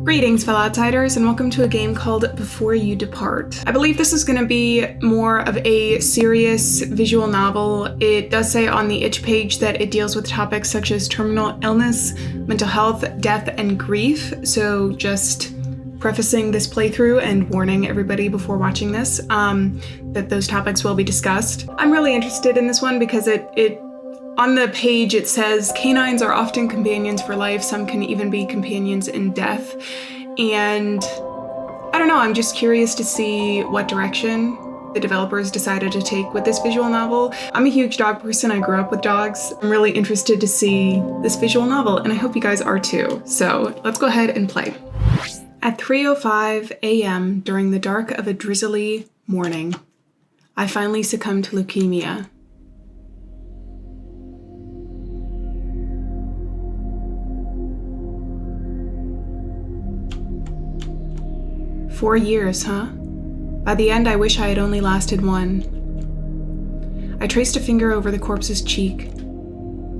Greetings, fellow outsiders, and welcome to a game called Before You Depart. I believe this is going to be more of a serious visual novel. It does say on the itch page that it deals with topics such as terminal illness, mental health, death, and grief, so just prefacing this playthrough and warning everybody before watching this that those topics will be discussed. I'm really interested in this one because it on the page it says canines are often companions for life, some can even be companions in death, and I don't know, I'm just curious to see what direction the developers decided to take with this visual novel. I'm a huge dog person, I grew up with dogs. I'm really interested to see this visual novel, and I hope you guys are too. So let's go ahead and play. At 3:05 a.m. during the dark of a drizzly morning, I finally succumbed to leukemia. "4 years, huh? By the end, I wish I had only lasted one." I traced a finger over the corpse's cheek.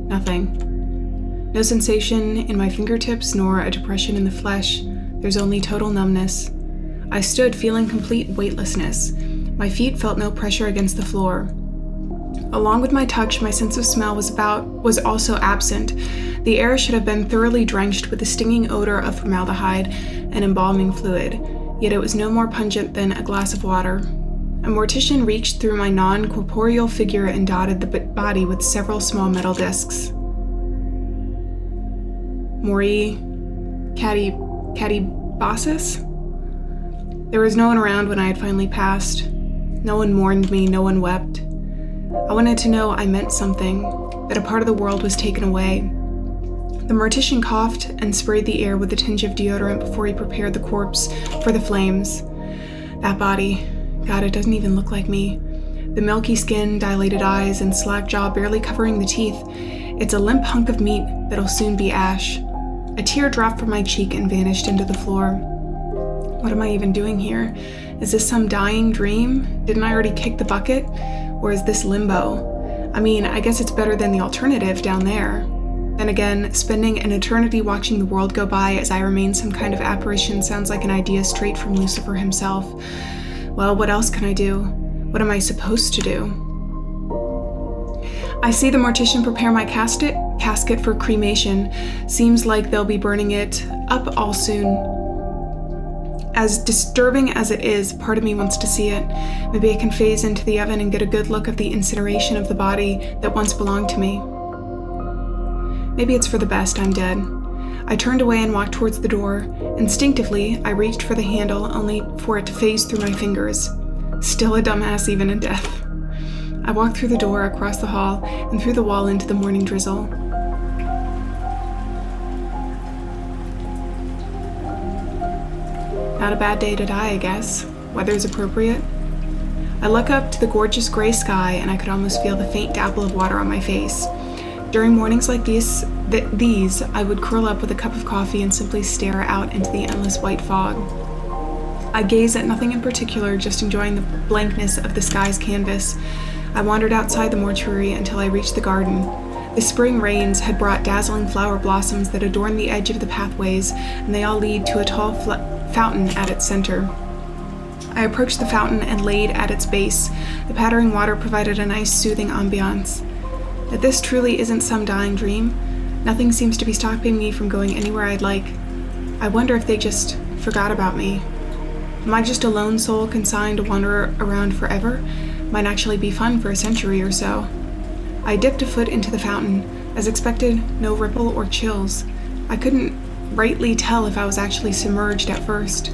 Nothing. No sensation in my fingertips, nor a depression in the flesh. There's only total numbness. I stood feeling complete weightlessness. My feet felt no pressure against the floor. Along with my touch, my sense of smell was also absent. The air should have been thoroughly drenched with the stinging odor of formaldehyde and embalming fluid. Yet it was no more pungent than a glass of water. A mortician reached through my non-corporeal figure and dotted the body with several small metal discs. Mori Catibasis? There was no one around when I had finally passed. No one mourned me, no one wept. I wanted to know I meant something, that a part of the world was taken away. The mortician coughed and sprayed the air with a tinge of deodorant before he prepared the corpse for the flames. That body, God, it doesn't even look like me. The milky skin, dilated eyes, and slack jaw barely covering the teeth. It's a limp hunk of meat that'll soon be ash. A tear dropped from my cheek and vanished into the floor. What am I even doing here? Is this some dying dream? Didn't I already kick the bucket? Or is this limbo? I mean, I guess it's better than the alternative down there. Then again, spending an eternity watching the world go by as I remain some kind of apparition sounds like an idea straight from Lucifer himself. Well, what else can I do? What am I supposed to do? I see the mortician prepare my casket for cremation. Seems like they'll be burning it up all soon. As disturbing as it is, part of me wants to see it. Maybe I can phase into the oven and get a good look of the incineration of the body that once belonged to me. Maybe it's for the best I'm dead. I turned away and walked towards the door. Instinctively, I reached for the handle, only for it to phase through my fingers. Still a dumbass even in death. I walked through the door, across the hall, and through the wall into the morning drizzle. Not a bad day to die, I guess. Weather's appropriate. I look up to the gorgeous gray sky, and I could almost feel the faint dabble of water on my face. During mornings like these, I would curl up with a cup of coffee and simply stare out into the endless white fog. I gaze at nothing in particular, just enjoying the blankness of the sky's canvas. I wandered outside the mortuary until I reached the garden. The spring rains had brought dazzling flower blossoms that adorn the edge of the pathways, and they all lead to a tall fountain at its center. I approached the fountain and laid at its base. The pattering water provided a nice, soothing ambiance. That this truly isn't some dying dream. Nothing seems to be stopping me from going anywhere I'd like. I wonder if they just forgot about me. Am I just a lone soul consigned to wander around forever? Might actually be fun for a century or so. I dipped a foot into the fountain. As expected, no ripple or chills. I couldn't rightly tell if I was actually submerged at first.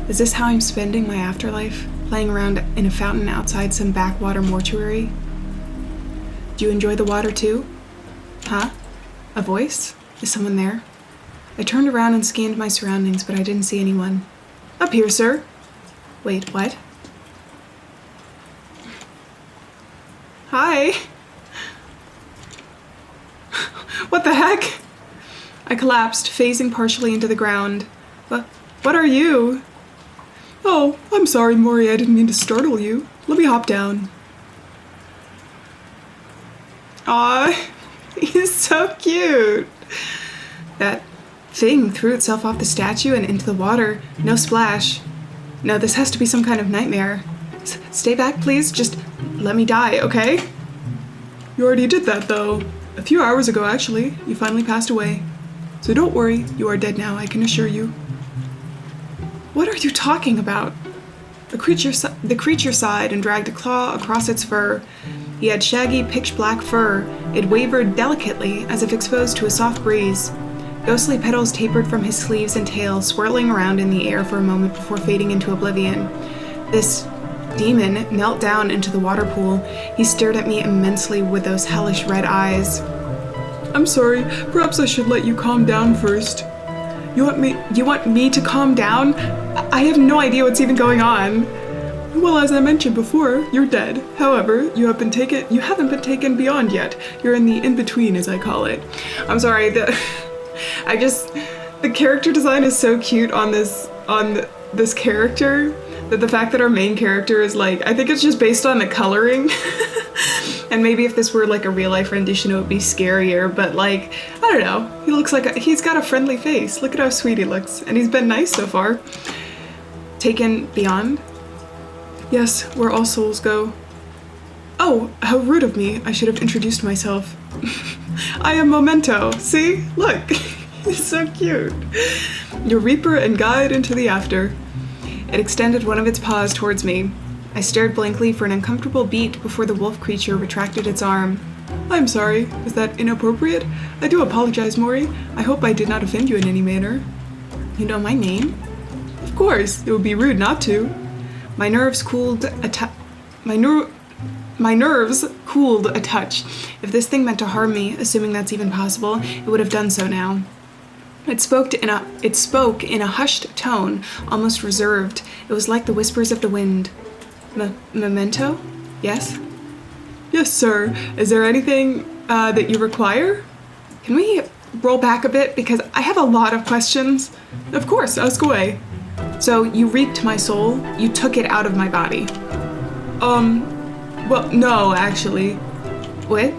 Is this how I'm spending my afterlife? Playing around in a fountain outside some backwater mortuary? Do you enjoy the water too? Huh? A voice? Is someone there? I turned around and scanned my surroundings, but I didn't see anyone. Up here, sir. Wait, what? Hi. What the heck? I collapsed, phasing partially into the ground. What are you? Oh, I'm sorry, Mori, I didn't mean to startle you. Let me hop down. Aw, he's so cute. That thing threw itself off the statue and into the water. No splash. No, this has to be some kind of nightmare. Stay back, please. Just let me die, okay? You already did that, though. A few hours ago, actually. You finally passed away. So don't worry, you are dead now, I can assure you. What are you talking about? The creature sighed and dragged a claw across its fur. He had shaggy, pitch-black fur. It wavered delicately, as if exposed to a soft breeze. Ghostly petals tapered from his sleeves and tail, swirling around in the air for a moment before fading into oblivion. This demon knelt down into the water pool. He stared at me immensely with those hellish red eyes. I'm sorry, perhaps I should let you calm down first. You want me to calm down? I have no idea what's even going on. Well, as I mentioned before, you're dead. However, you haven't been taken beyond yet. You're in the in-between, as I call it. I'm sorry, the character design is so cute on this character, that the fact that our main character is like, I think it's just based on the coloring. And maybe if this were like a real life rendition, it would be scarier, but like, I don't know. He looks like he's got a friendly face. Look at how sweet he looks. And he's been nice so far. Taken beyond? Yes, where all souls go. Oh, how rude of me. I should have introduced myself. I am Memento. See? Look. He's so cute. Your reaper and guide into the after. It extended one of its paws towards me. I stared blankly for an uncomfortable beat before the wolf creature retracted its arm. I'm sorry. Was that inappropriate? I do apologize, Mori. I hope I did not offend you in any manner. You know my name? Of course. It would be rude not to. My nerves cooled a touch. If this thing meant to harm me, assuming that's even possible, it would have done so now. It spoke in a hushed tone, almost reserved. It was like the whispers of the wind. Memento? Yes? Yes, sir. Is there anything that you require? Can we roll back a bit? Because I have a lot of questions. Of course, ask away. So, you reaped my soul. You took it out of my body. Well, no, actually. What?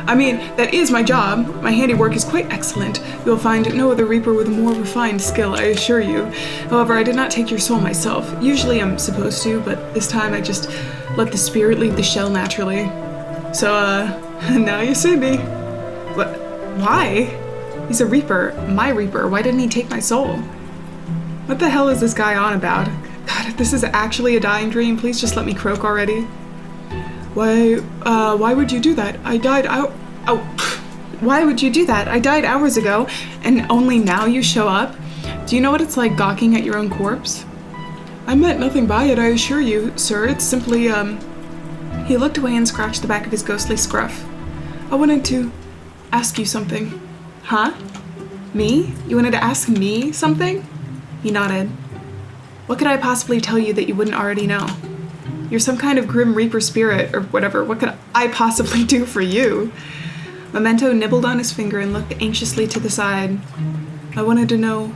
I mean, that is my job. My handiwork is quite excellent. You'll find no other reaper with a more refined skill, I assure you. However, I did not take your soul myself. Usually I'm supposed to, but this time I just let the spirit leave the shell naturally. So, now you see me. What? Why? He's a reaper. My reaper. Why didn't he take my soul? What the hell is this guy on about? God, if this is actually a dying dream, please just let me croak already. Why would you do that? Why would you do that? I died hours ago, and only now you show up? Do you know what it's like gawking at your own corpse? I meant nothing by it, I assure you, sir. It's simply, He looked away and scratched the back of his ghostly scruff. I wanted to ask you something. Huh? Me? You wanted to ask me something? He nodded. What could I possibly tell you that you wouldn't already know? You're some kind of grim reaper spirit, or whatever. What could I possibly do for you? Memento nibbled on his finger and looked anxiously to the side. I wanted to know,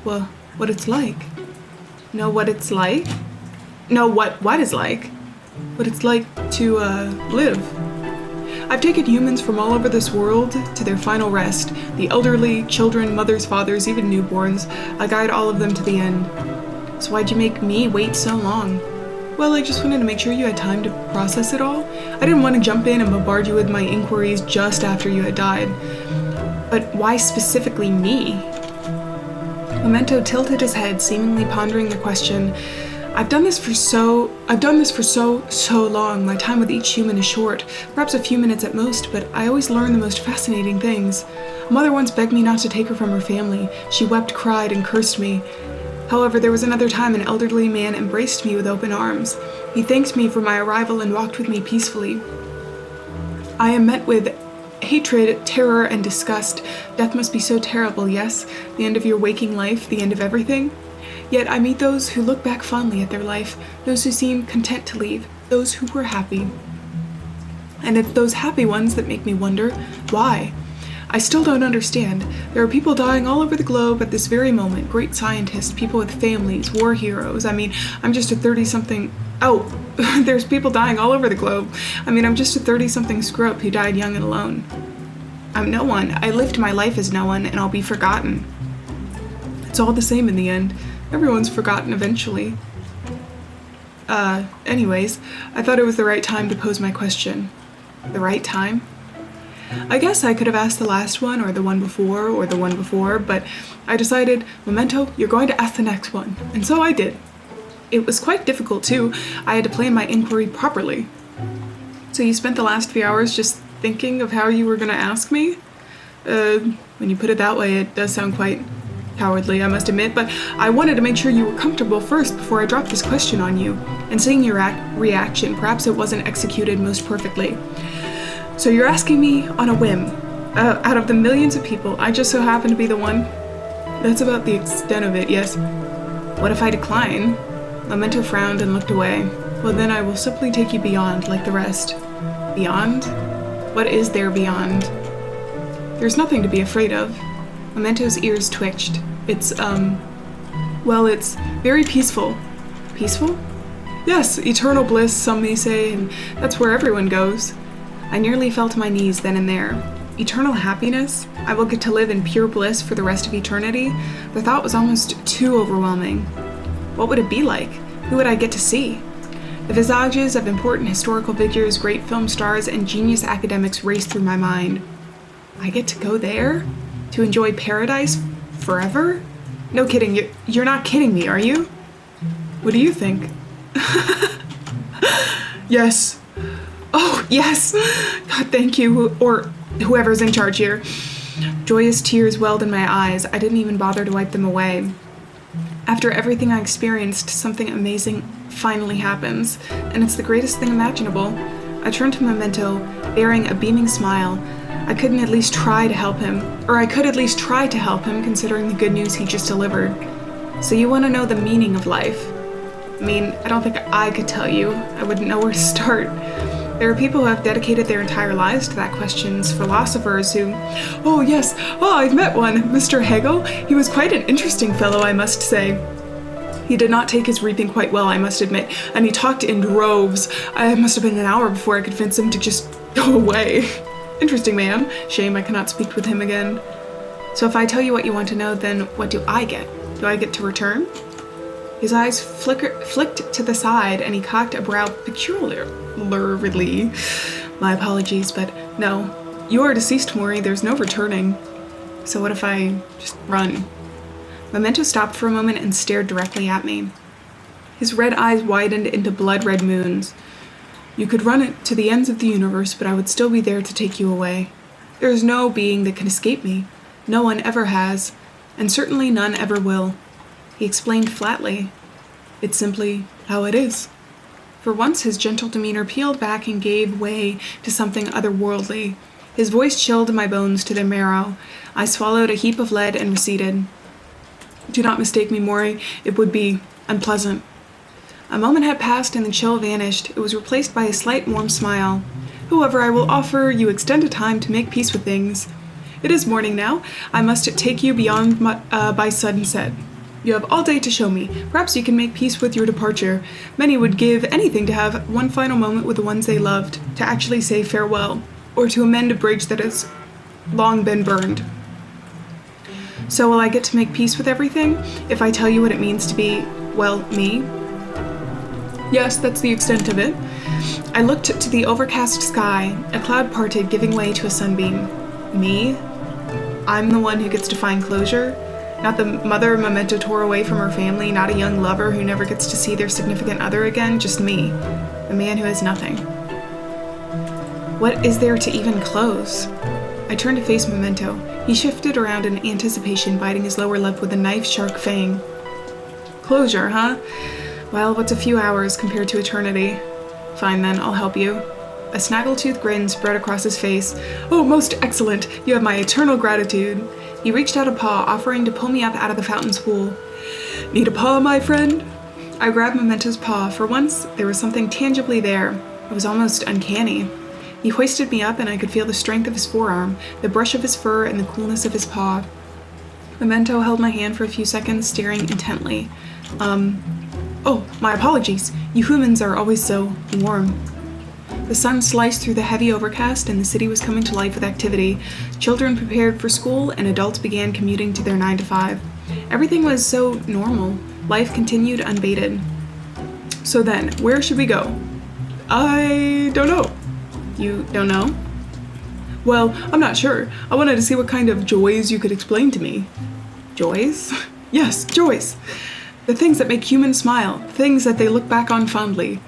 well, what it's like. Know what it's like? No, what is like? What it's like to, live. I've taken humans from all over this world to their final rest. The elderly, children, mothers, fathers, even newborns. I guide all of them to the end. So why'd you make me wait so long? Well, I just wanted to make sure you had time to process it all. I didn't want to jump in and bombard you with my inquiries just after you had died. But why specifically me? Memento tilted his head, seemingly pondering the question. I've done this for so long. My time with each human is short, perhaps a few minutes at most, but I always learn the most fascinating things. A mother once begged me not to take her from her family. She wept, cried, and cursed me. However, there was another time an elderly man embraced me with open arms. He thanked me for my arrival and walked with me peacefully. I am met with hatred, terror, and disgust. Death must be so terrible, yes? The end of your waking life, the end of everything? Yet I meet those who look back fondly at their life, those who seem content to leave, those who were happy. And it's those happy ones that make me wonder, why? I still don't understand. There are people dying all over the globe at this very moment, great scientists, people with families, war heroes. I mean, I'm just a 30-something... Oh, there's people dying all over the globe. I mean, I'm just a 30-something scrub who died young and alone. I'm no one. I lived my life as no one, and I'll be forgotten. It's all the same in the end. Everyone's forgotten eventually. Anyways, I thought it was the right time to pose my question. The right time? I guess I could have asked the last one, or the one before, but I decided, Memento, you're going to ask the next one. And so I did. It was quite difficult, too. I had to plan my inquiry properly. So you spent the last few hours just thinking of how you were going to ask me? When you put it that way, it does sound quite cowardly, I must admit, but I wanted to make sure you were comfortable first before I dropped this question on you. And seeing your reaction, perhaps it wasn't executed most perfectly. So you're asking me on a whim. Out of the millions of people, I just so happen to be the one. That's about the extent of it, yes. What if I decline? Memento frowned and looked away. Well, then I will simply take you beyond, like the rest. Beyond? What is there beyond? There's nothing to be afraid of. Memento's ears twitched. It's very peaceful. Peaceful? Yes, eternal bliss, some may say, and that's where everyone goes. I nearly fell to my knees then and there. Eternal happiness? I will get to live in pure bliss for the rest of eternity? The thought was almost too overwhelming. What would it be like? Who would I get to see? The visages of important historical figures, great film stars, and genius academics raced through my mind. I get to go there? To enjoy paradise forever? No kidding, you're not kidding me, are you? What do you think? Yes. Oh, yes! God, thank you, or whoever's in charge here. Joyous tears welled in my eyes. I didn't even bother to wipe them away. After everything I experienced, something amazing finally happens, and it's the greatest thing imaginable. I turned to Memento, bearing a beaming smile. I could at least try to help him considering the good news he just delivered. So you want to know the meaning of life? I mean, I don't think I could tell you. I wouldn't know where to start. There are people who have dedicated their entire lives to that question, philosophers who... Oh, yes. Oh, I've met one. Mr. Hegel. He was quite an interesting fellow, I must say. He did not take his reaping quite well, I must admit, and he talked in droves. It must have been an hour before I could convince him to just go away. Interesting man. Shame I cannot speak with him again. So if I tell you what you want to know, then what do I get? Do I get to return? His eyes flicked to the side, and he cocked a brow peculiarly. My apologies, but no. You are deceased, Maury. There's no returning. So what if I just run? Memento stopped for a moment and stared directly at me. His red eyes widened into blood-red moons. You could run it to the ends of the universe, but I would still be there to take you away. There is no being that can escape me. No one ever has, and certainly none ever will. He explained flatly. It's simply how it is. For once, his gentle demeanor peeled back and gave way to something otherworldly. His voice chilled my bones to their marrow. I swallowed a heap of lead and receded. Do not mistake me, Maury. It would be unpleasant. A moment had passed and the chill vanished. It was replaced by a slight warm smile. However, I will offer you extended time to make peace with things. It is morning now. I must take you beyond by sunset. You have all day to show me. Perhaps you can make peace with your departure. Many would give anything to have one final moment with the ones they loved, to actually say farewell, or to amend a bridge that has long been burned. So will I get to make peace with everything, if I tell you what it means to be, well, me? Yes, that's the extent of it. I looked to the overcast sky, a cloud parted, giving way to a sunbeam. Me? I'm the one who gets to find closure? Not the mother Memento tore away from her family, not a young lover who never gets to see their significant other again, just me, the man who has nothing. What is there to even close? I turned to face Memento. He shifted around in anticipation, biting his lower lip with a knife-sharp fang. Closure, huh? Well, what's a few hours compared to eternity? Fine then, I'll help you. A snaggletooth grin spread across his face. Oh, most excellent! You have my eternal gratitude. He reached out a paw, offering to pull me up out of the fountain's pool. Need a paw, my friend? I grabbed Memento's paw. For once, there was something tangibly there. It was almost uncanny. He hoisted me up, and I could feel the strength of his forearm, the brush of his fur, and the coolness of his paw. Memento held my hand for a few seconds, staring intently. Oh, my apologies. You humans are always so warm. The sun sliced through the heavy overcast, and the city was coming to life with activity. Children prepared for school, and adults began commuting to their 9 to 5. Everything was so normal. Life continued unabated. So then, where should we go? I don't know. You don't know? Well, I'm not sure. I wanted to see what kind of joys you could explain to me. Joys? Yes, joys. The things that make humans smile, things that they look back on fondly.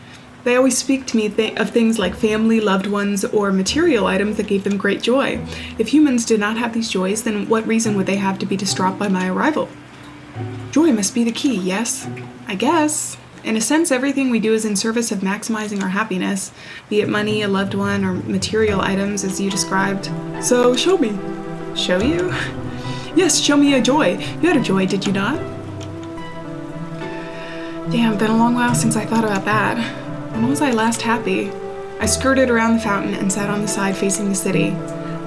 They always speak to me of things like family, loved ones, or material items that gave them great joy. If humans did not have these joys, then what reason would they have to be distraught by my arrival? Joy must be the key, yes? I guess. In a sense, everything we do is in service of maximizing our happiness, be it money, a loved one, or material items as you described. So, show me. Show you? Yes, show me a joy. You had a joy, did you not? Damn, been a long while since I thought about that. When was I last happy? I skirted around the fountain and sat on the side facing the city.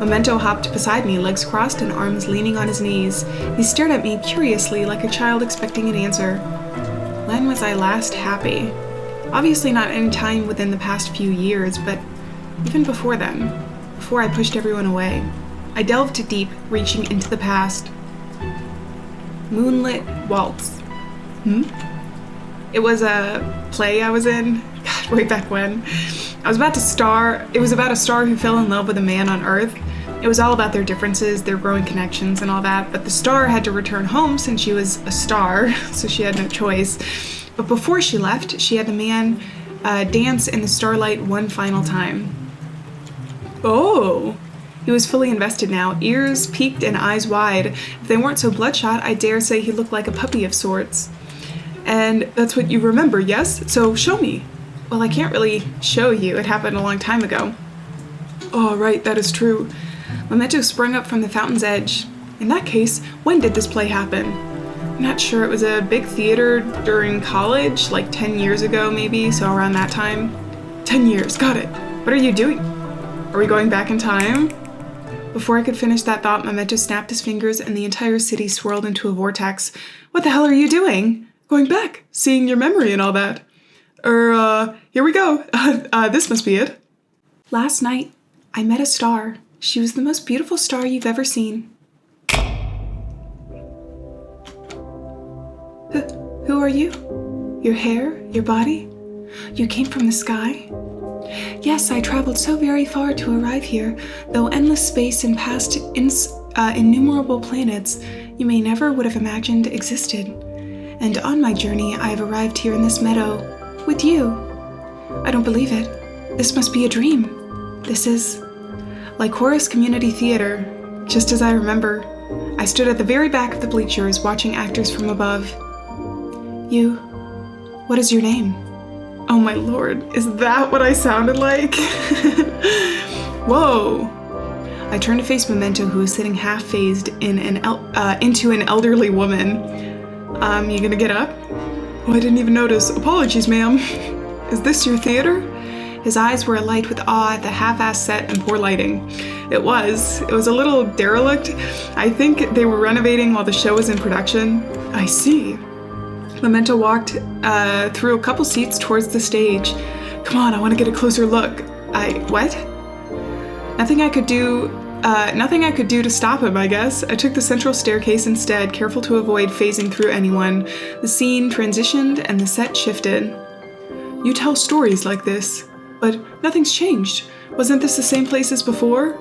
Memento hopped beside me, legs crossed and arms leaning on his knees. He stared at me curiously, like a child expecting an answer. When was I last happy? Obviously not any time within the past few years, but even before then, before I pushed everyone away. I delved deep, reaching into the past. Moonlit Waltz. It was a play I was in, God, way back when. It was about a star who fell in love with a man on Earth. It was all about their differences, their growing connections and all that, but the star had to return home since she was a star, so she had no choice. But before she left, she had the man dance in the starlight one final time. Oh! He was fully invested now, ears peaked and eyes wide. If they weren't so bloodshot, I dare say he looked like a puppy of sorts. And that's what you remember, yes? So show me. Well, I can't really show you. It happened a long time ago. Oh, right, that is true. Memento sprung up from the fountain's edge. In that case, when did this play happen? I'm not sure. It was a big theater during college, like 10 years ago maybe, so around that time. 10 years, got it. What are you doing? Are we going back in time? Before I could finish that thought, Memento snapped his fingers and the entire city swirled into a vortex. What the hell are you doing? Going back, seeing your memory and all that. Here we go. This must be it. Last night, I met a star. She was the most beautiful star you've ever seen. Who are you? Your hair? Your body? You came from the sky? Yes, I traveled so very far to arrive here, though endless space and past innumerable planets you may never would have imagined existed. And on my journey, I have arrived here in this meadow, with you. I don't believe it. This must be a dream. This is like Horace Community Theater, just as I remember. I stood at the very back of the bleachers, watching actors from above. What is your name? Oh my lord, is that what I sounded like? Whoa. I turned to face Memento, who was sitting half-phased into an elderly woman. You gonna get up? Oh, I didn't even notice. Apologies, ma'am. Is this your theater? His eyes were alight with awe at the half-assed set and poor lighting. It was a little derelict. I think they were renovating while the show was in production. I see. Memento walked through a couple seats towards the stage. Come on, I want to get a closer look. What? Nothing I could do to stop him, I guess. I took the central staircase instead, careful to avoid phasing through anyone. The scene transitioned and the set shifted. You tell stories like this, but nothing's changed. Wasn't this the same place as before?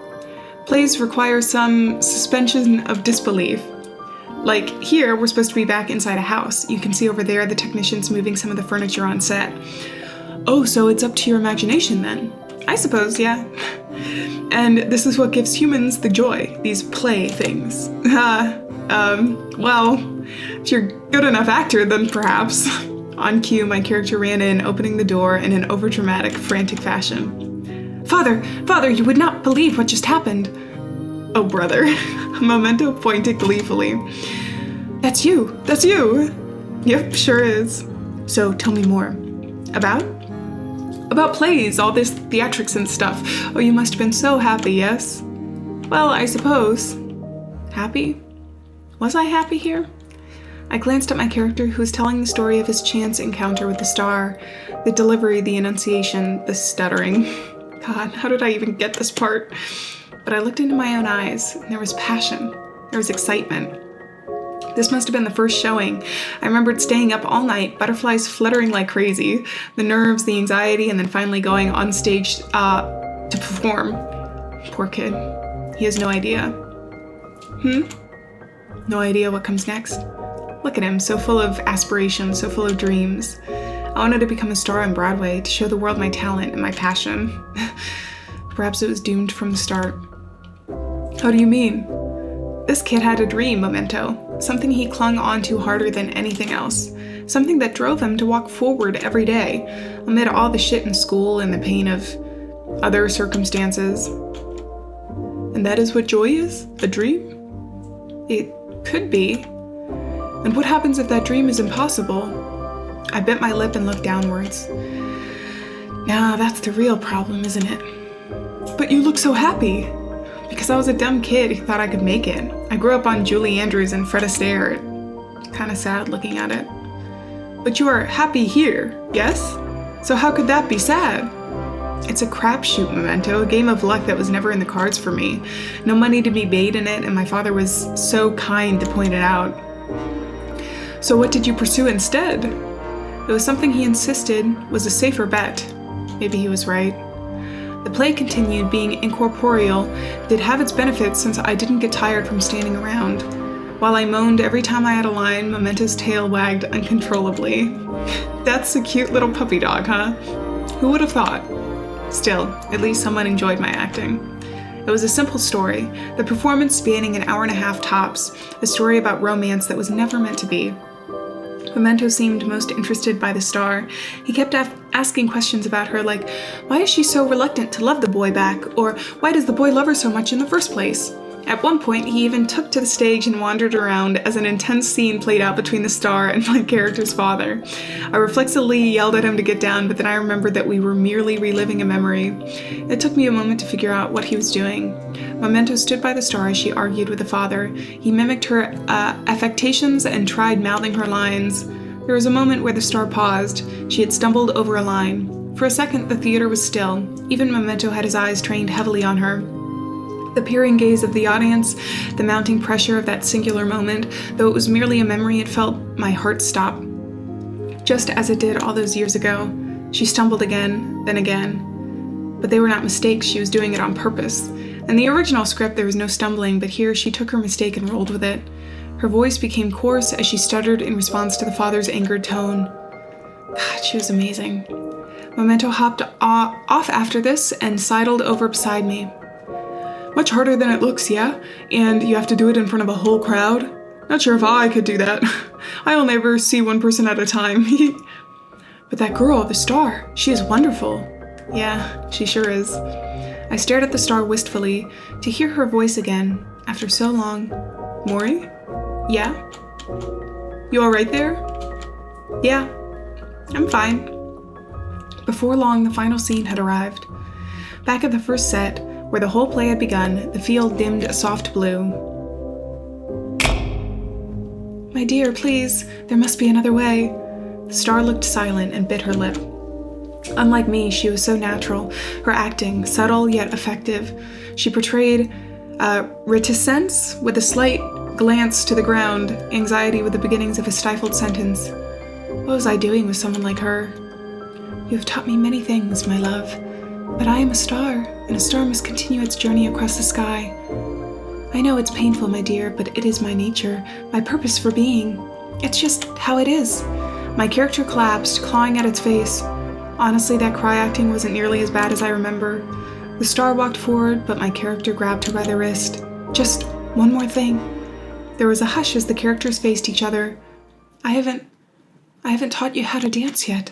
Plays require some suspension of disbelief. Like here, we're supposed to be back inside a house. You can see over there the technicians moving some of the furniture on set. Oh, so it's up to your imagination then? I suppose, yeah. And this is what gives humans the joy, these play things. Well, if you're a good enough actor, then perhaps. On cue, my character ran in, opening the door in an overdramatic, frantic fashion. Father, you would not believe what just happened. Oh, brother. Memento pointed gleefully. That's you. Yep, sure is. So tell me more. About plays, all this theatrics and stuff. Oh, you must have been so happy, yes? Well, I suppose. Happy? Was I happy here? I glanced at my character, who was telling the story of his chance encounter with the star, the delivery, the enunciation, the stuttering. God, how did I even get this part? But I looked into my own eyes, and there was passion. There was excitement. This must have been the first showing. I remembered staying up all night, butterflies fluttering like crazy, the nerves, the anxiety, and then finally going on stage to perform. Poor kid. He has no idea. No idea what comes next. Look at him, so full of aspirations, so full of dreams. I wanted to become a star on Broadway, to show the world my talent and my passion. Perhaps it was doomed from the start. How do you mean? This kid had a dream, Memento. Something he clung on to harder than anything else. Something that drove him to walk forward every day, amid all the shit in school and the pain of other circumstances. And that is what joy is? A dream? It could be. And what happens if that dream is impossible? I bit my lip and looked downwards. Now that's the real problem, isn't it? But you look so happy. Because I was a dumb kid who thought I could make it. I grew up on Julie Andrews and Fred Astaire. Kinda sad looking at it. But you are happy here, yes? So how could that be sad? It's a crapshoot, Memento, a game of luck that was never in the cards for me. No money to be made in it, and my father was so kind to point it out. So what did you pursue instead? It was something he insisted was a safer bet. Maybe he was right. The play continued. Being incorporeal did have its benefits since I didn't get tired from standing around. While I moaned every time I had a line, Memento's tail wagged uncontrollably. That's a cute little puppy dog, huh? Who would have thought? Still, at least someone enjoyed my acting. It was a simple story, the performance spanning an hour and a half tops, a story about romance that was never meant to be. Memento seemed most interested by the star. He kept asking questions about her like, why is she so reluctant to love the boy back? Or why does the boy love her so much in the first place? At one point, he even took to the stage and wandered around as an intense scene played out between the star and my character's father. I reflexively yelled at him to get down, but then I remembered that we were merely reliving a memory. It took me a moment to figure out what he was doing. Memento stood by the star as she argued with the father. He mimicked her affectations and tried mouthing her lines. There was a moment where the star paused. She had stumbled over a line. For a second, the theater was still. Even Memento had his eyes trained heavily on her. The peering gaze of the audience, the mounting pressure of that singular moment, though it was merely a memory, it felt my heart stop. Just as it did all those years ago. She stumbled again, then again. But they were not mistakes, she was doing it on purpose. In the original script, there was no stumbling, but here she took her mistake and rolled with it. Her voice became coarse as she stuttered in response to the father's angered tone. God, she was amazing. Memento hopped off after this and sidled over beside me. Much harder than it looks, yeah? And you have to do it in front of a whole crowd? Not sure if I could do that. I'll never see one person at a time. But that girl, the star, she is wonderful. Yeah, she sure is. I stared at the star wistfully to hear her voice again after so long. Maury? Yeah? You all right there? Yeah, I'm fine. Before long, the final scene had arrived. Back at the first set, where the whole play had begun, the field dimmed a soft blue. My dear, please, there must be another way. The star looked silent and bit her lip. Unlike me, she was so natural, her acting, subtle yet effective. She portrayed reticence with a slight glance to the ground, anxiety with the beginnings of a stifled sentence. What was I doing with someone like her? You have taught me many things, my love, but I am a star, and a star must continue its journey across the sky. I know it's painful, my dear, but it is my nature, my purpose for being. It's just how it is. My character collapsed, clawing at its face. Honestly, that cry acting wasn't nearly as bad as I remember. The star walked forward, but my character grabbed her by the wrist. Just one more thing. There was a hush as the characters faced each other. I haven't taught you how to dance yet.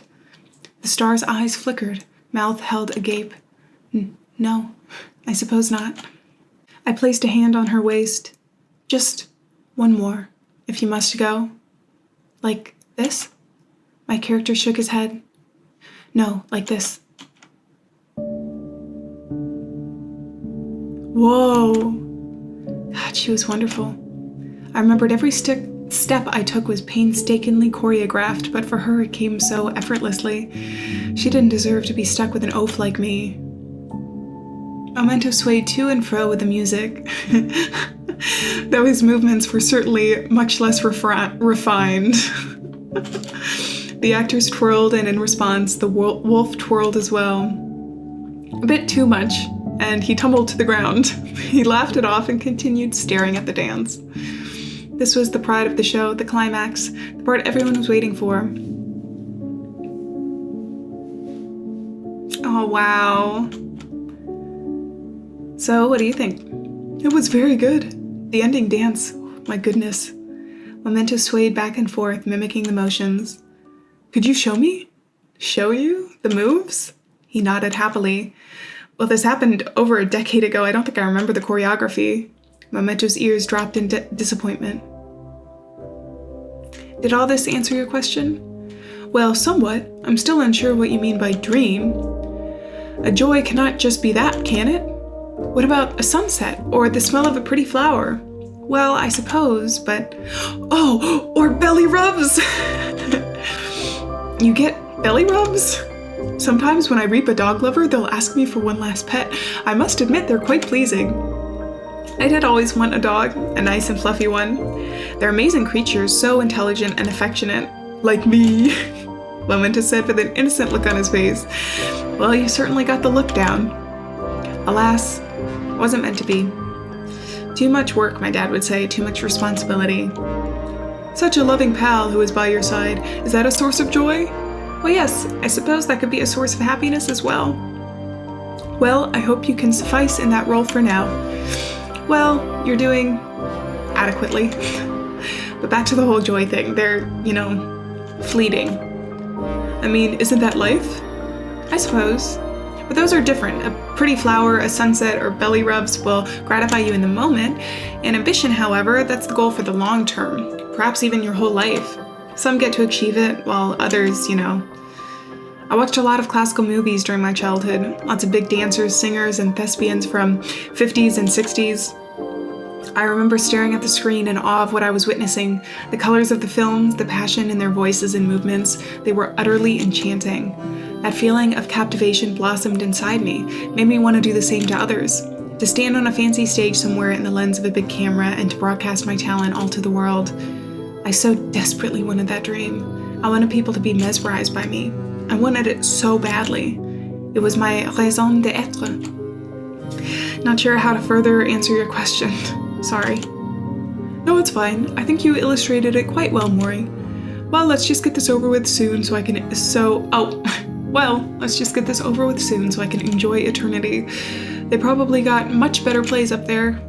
The star's eyes flickered, mouth held agape. No, I suppose not. I placed a hand on her waist. Just one more, if you must go. Like this? My character shook his head. No, like this. Whoa. God, she was wonderful. I remembered every step I took was painstakingly choreographed, but for her it came so effortlessly. She didn't deserve to be stuck with an oaf like me. Memento swayed to and fro with the music. though his movements were certainly much less refined. The actors twirled, and in response, the wolf twirled as well. A bit too much, and he tumbled to the ground. He laughed it off and continued staring at the dance. This was the pride of the show, the climax, the part everyone was waiting for. Oh, wow. So, what do you think? It was very good. The ending dance, my goodness. Memento swayed back and forth, mimicking the motions. Could you show me? Show you? The moves? He nodded happily. Well, this happened over a decade ago. I don't think I remember the choreography. Memento's ears dropped in disappointment. Did all this answer your question? Well, somewhat. I'm still unsure what you mean by dream. A joy cannot just be that, can it? What about a sunset, or the smell of a pretty flower? Well, I suppose, but... Oh, or belly rubs! You get belly rubs? Sometimes when I reap a dog lover, they'll ask me for one last pet. I must admit they're quite pleasing. I did always want a dog, a nice and fluffy one. They're amazing creatures, so intelligent and affectionate. Like me, Memento said with an innocent look on his face. Well, you certainly got the look down. Alas, it wasn't meant to be. Too much work, my dad would say, too much responsibility. Such a loving pal who is by your side. Is that a source of joy? Well, yes, I suppose that could be a source of happiness as well. Well, I hope you can suffice in that role for now. Well, you're doing adequately. But back to the whole joy thing. They're, fleeting. I mean, isn't that life? I suppose. But those are different. A pretty flower, a sunset, or belly rubs will gratify you in the moment. An ambition, however, that's the goal for the long term. Perhaps even your whole life. Some get to achieve it, while others, I watched a lot of classical movies during my childhood. Lots of big dancers, singers, and thespians from 50s and 60s. I remember staring at the screen in awe of what I was witnessing. The colors of the films, the passion in their voices and movements, they were utterly enchanting. That feeling of captivation blossomed inside me, made me want to do the same to others. To stand on a fancy stage somewhere in the lens of a big camera and to broadcast my talent all to the world. I so desperately wanted that dream. I wanted people to be mesmerized by me. I wanted it so badly. It was my raison d'être. Not sure how to further answer your question. Sorry. No, it's fine. I think you illustrated it quite well, Maury. Well, let's just get this over with soon so I can enjoy eternity. They probably got much better plays up there.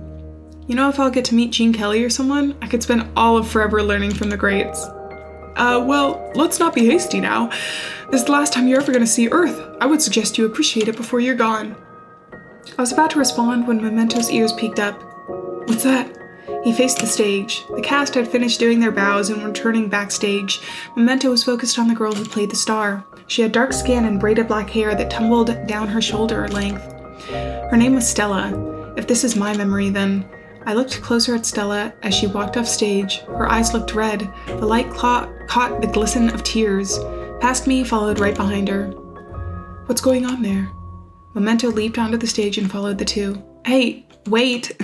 If I'll get to meet Gene Kelly or someone, I could spend all of forever learning from the greats. Well, let's not be hasty now. This is the last time you're ever going to see Earth. I would suggest you appreciate it before you're gone. I was about to respond when Memento's ears peeked up. What's that? He faced the stage. The cast had finished doing their bows and were turning backstage. Memento was focused on the girl who played the star. She had dark skin and braided black hair that tumbled down her shoulder length. Her name was Stella. If this is my memory, then... I looked closer at Stella as she walked off stage. Her eyes looked red. The light caught the glisten of tears. Past me, followed right behind her. What's going on there? Memento leaped onto the stage and followed the two. Hey, wait!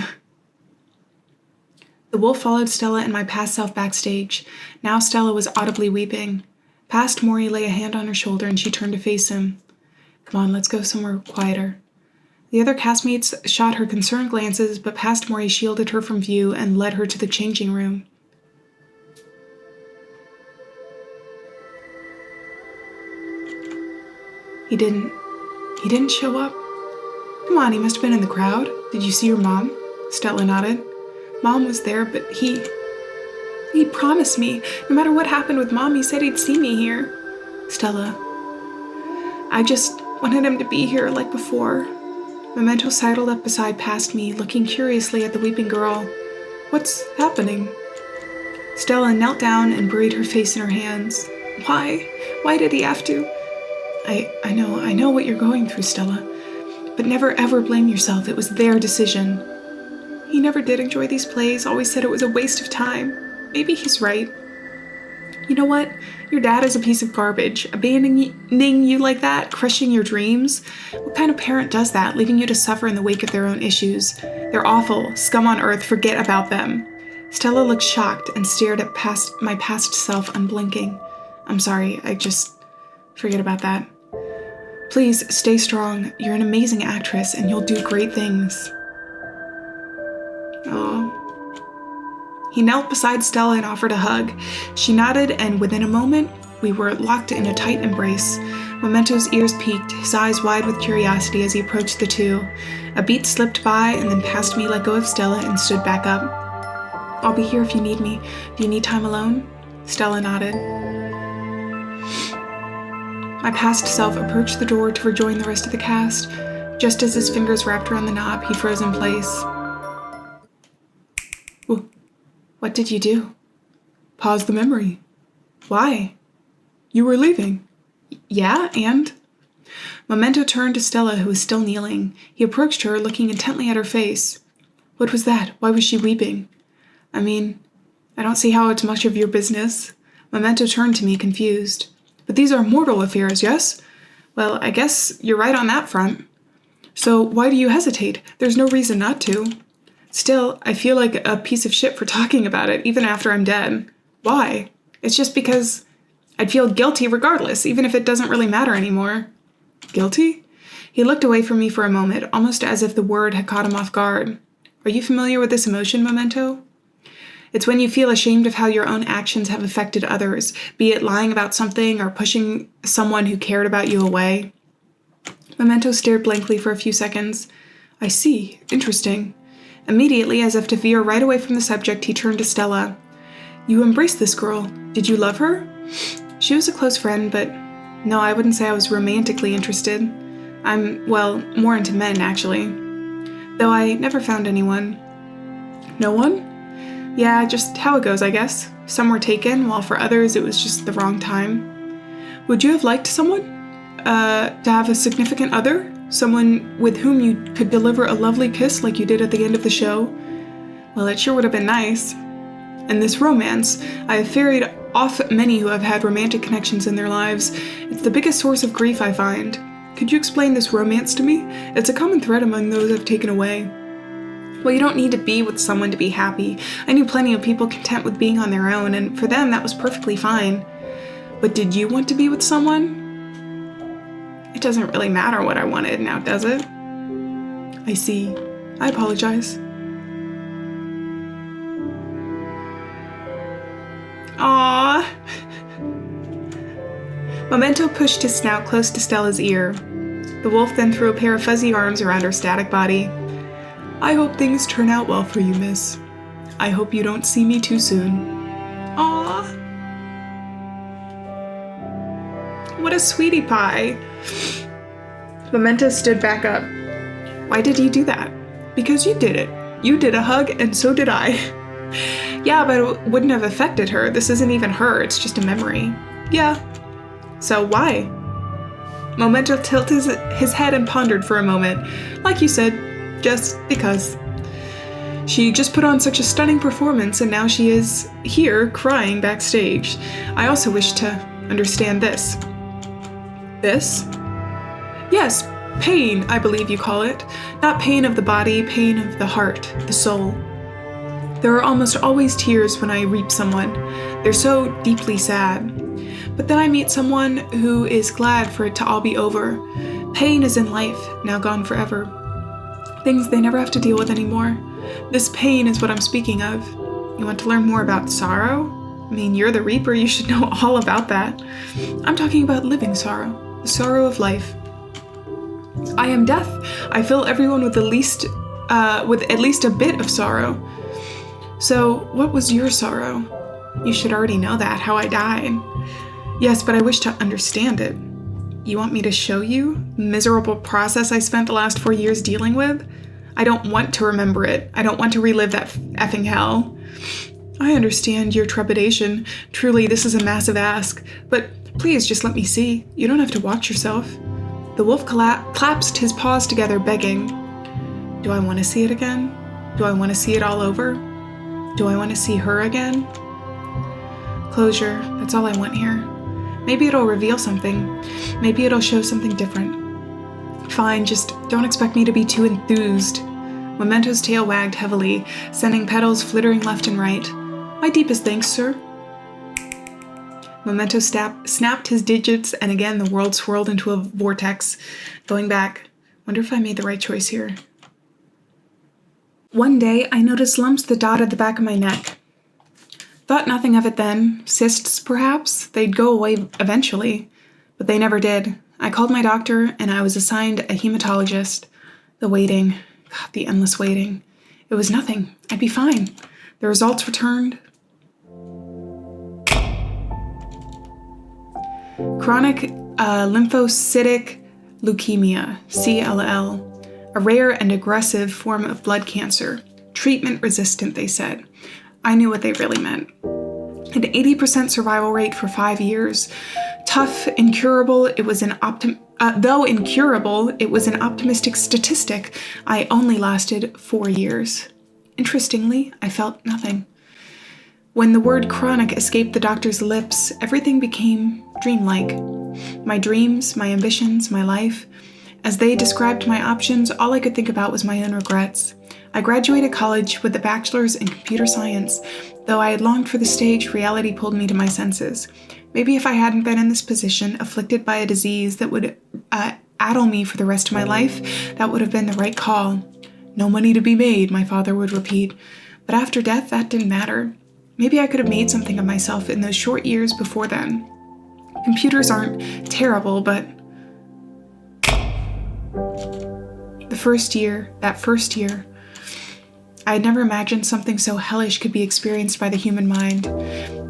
The wolf followed Stella and my past self backstage. Now Stella was audibly weeping. Past Maury lay a hand on her shoulder and she turned to face him. Come on, let's go somewhere quieter. The other castmates shot her concerned glances, but past Maury shielded her from view and led her to the changing room. He didn't show up. Come on, he must have been in the crowd. Did you see your mom? Stella nodded. Mom was there, but he promised me, no matter what happened with Mom, he said he'd see me here. Stella, I just wanted him to be here like before. Memento sidled up beside past me, looking curiously at the weeping girl. What's happening? Stella knelt down and buried her face in her hands. Why? Why did he have to? I know what you're going through, Stella. But never ever blame yourself. It was their decision. He never did enjoy these plays, always said it was a waste of time. Maybe he's right. You know what? Your dad is a piece of garbage. Abandoning you like that, crushing your dreams. What kind of parent does that, leaving you to suffer in the wake of their own issues? They're awful. Scum on earth. Forget about them. Stella looked shocked and stared at my past self unblinking. I'm sorry, forget about that. Please, stay strong. You're an amazing actress, and you'll do great things. Aww. He knelt beside Stella and offered a hug. She nodded, and within a moment, we were locked in a tight embrace. Memento's ears peaked, his eyes wide with curiosity as he approached the two. A beat slipped by, and then past me, let go of Stella, and stood back up. I'll be here if you need me. Do you need time alone? Stella nodded. My past self approached the door to rejoin the rest of the cast. Just as his fingers wrapped around the knob, he froze in place. What did you do? Pause the memory. Why? You were leaving. Yeah, and? Memento turned to Stella, who was still kneeling. He approached her, looking intently at her face. What was that? Why was she weeping? I don't see how it's much of your business. Memento turned to me, confused. But these are mortal affairs, yes? Well, I guess you're right on that front. So why do you hesitate? There's no reason not to. Still, I feel like a piece of shit for talking about it, even after I'm dead. Why? It's just because I'd feel guilty regardless, even if it doesn't really matter anymore. Guilty? He looked away from me for a moment, almost as if the word had caught him off guard. Are you familiar with this emotion, Memento? It's when you feel ashamed of how your own actions have affected others, be it lying about something or pushing someone who cared about you away. Memento stared blankly for a few seconds. I see. Interesting. Immediately, as if to veer right away from the subject, he turned to Stella. You embraced this girl. Did you love her? She was a close friend, but no, I wouldn't say I was romantically interested. I'm, more into men, actually. Though I never found anyone. No one? Yeah, just how it goes, I guess. Some were taken, while for others it was just the wrong time. Would you have liked someone? To have a significant other? Someone with whom you could deliver a lovely kiss like you did at the end of the show? Well, it sure would have been nice. And this romance, I have ferried off many who have had romantic connections in their lives. It's the biggest source of grief I find. Could you explain this romance to me? It's a common thread among those I've taken away. Well, you don't need to be with someone to be happy. I knew plenty of people content with being on their own, and for them that was perfectly fine. But did you want to be with someone? It doesn't really matter what I wanted now, does it? I see. I apologize. Aww. Memento pushed his snout close to Stella's ear. The wolf then threw a pair of fuzzy arms around her static body. I hope things turn out well for you, miss. I hope you don't see me too soon. Aww. What a sweetie pie. Memento stood back up. Why did you do that? Because you did it. You did a hug, and so did I. Yeah, but it wouldn't have affected her. This isn't even her, it's just a memory. Yeah. So why? Memento tilted his head and pondered for a moment. Like you said, just because. She just put on such a stunning performance, and now she is here crying backstage. I also wish to understand this. This? Yes, pain, I believe you call it. Not pain of the body, pain of the heart, the soul. There are almost always tears when I reap someone. They're so deeply sad. But then I meet someone who is glad for it to all be over. Pain is in life, now gone forever. Things they never have to deal with anymore. This pain is what I'm speaking of. You want to learn more about sorrow? I mean, you're the Reaper, you should know all about that. I'm talking about living sorrow, the sorrow of life. I am death. I fill everyone with at least a bit of sorrow. So, what was your sorrow? You should already know that, how I died. Yes, but I wish to understand it. You want me to show you the miserable process I spent the last 4 years dealing with? I don't want to remember it. I don't want to relive that effing hell. I understand your trepidation. Truly, this is a massive ask. But please just let me see. You don't have to watch yourself. The wolf clasped his paws together, begging. Do I want to see it again? Do I want to see it all over? Do I want to see her again? Closure, that's all I want here. Maybe it'll reveal something. Maybe it'll show something different. Fine, just don't expect me to be too enthused. Memento's tail wagged heavily, sending petals flittering left and right. My deepest thanks, sir. Memento snapped his digits, and again the world swirled into a vortex. Going back, wonder if I made the right choice here. One day, I noticed lumps that dotted the back of my neck. Thought nothing of it then. Cysts, perhaps? They'd go away eventually. But they never did. I called my doctor, and I was assigned a hematologist. The waiting. God, the endless waiting. It was nothing. I'd be fine. The results returned. Chronic lymphocytic leukemia, CLL, a rare and aggressive form of blood cancer. Treatment resistant, they said. I knew what they really meant. An 80% survival rate for 5 years. Tough, incurable, though incurable, it was an optimistic statistic. I only lasted 4 years. Interestingly, I felt nothing. When the word chronic escaped the doctor's lips, everything became dreamlike. My dreams, my ambitions, my life. As they described my options, all I could think about was my own regrets. I graduated college with a bachelor's in computer science. Though I had longed for the stage, reality pulled me to my senses. Maybe if I hadn't been in this position, afflicted by a disease that would addle me for the rest of my life, that would have been the right call. No money to be made, my father would repeat. But after death, that didn't matter. Maybe I could have made something of myself in those short years before then. Computers aren't terrible, but that first year, I had never imagined something so hellish could be experienced by the human mind.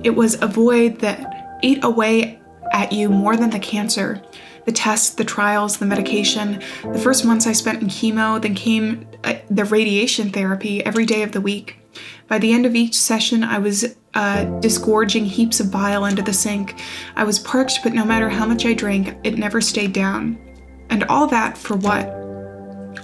It was a void that ate away at you more than the cancer. The tests, the trials, the medication. The first months I spent in chemo, then came the radiation therapy every day of the week. By the end of each session, I was disgorging heaps of bile into the sink. I was parched, but no matter how much I drank, it never stayed down. And all that for what?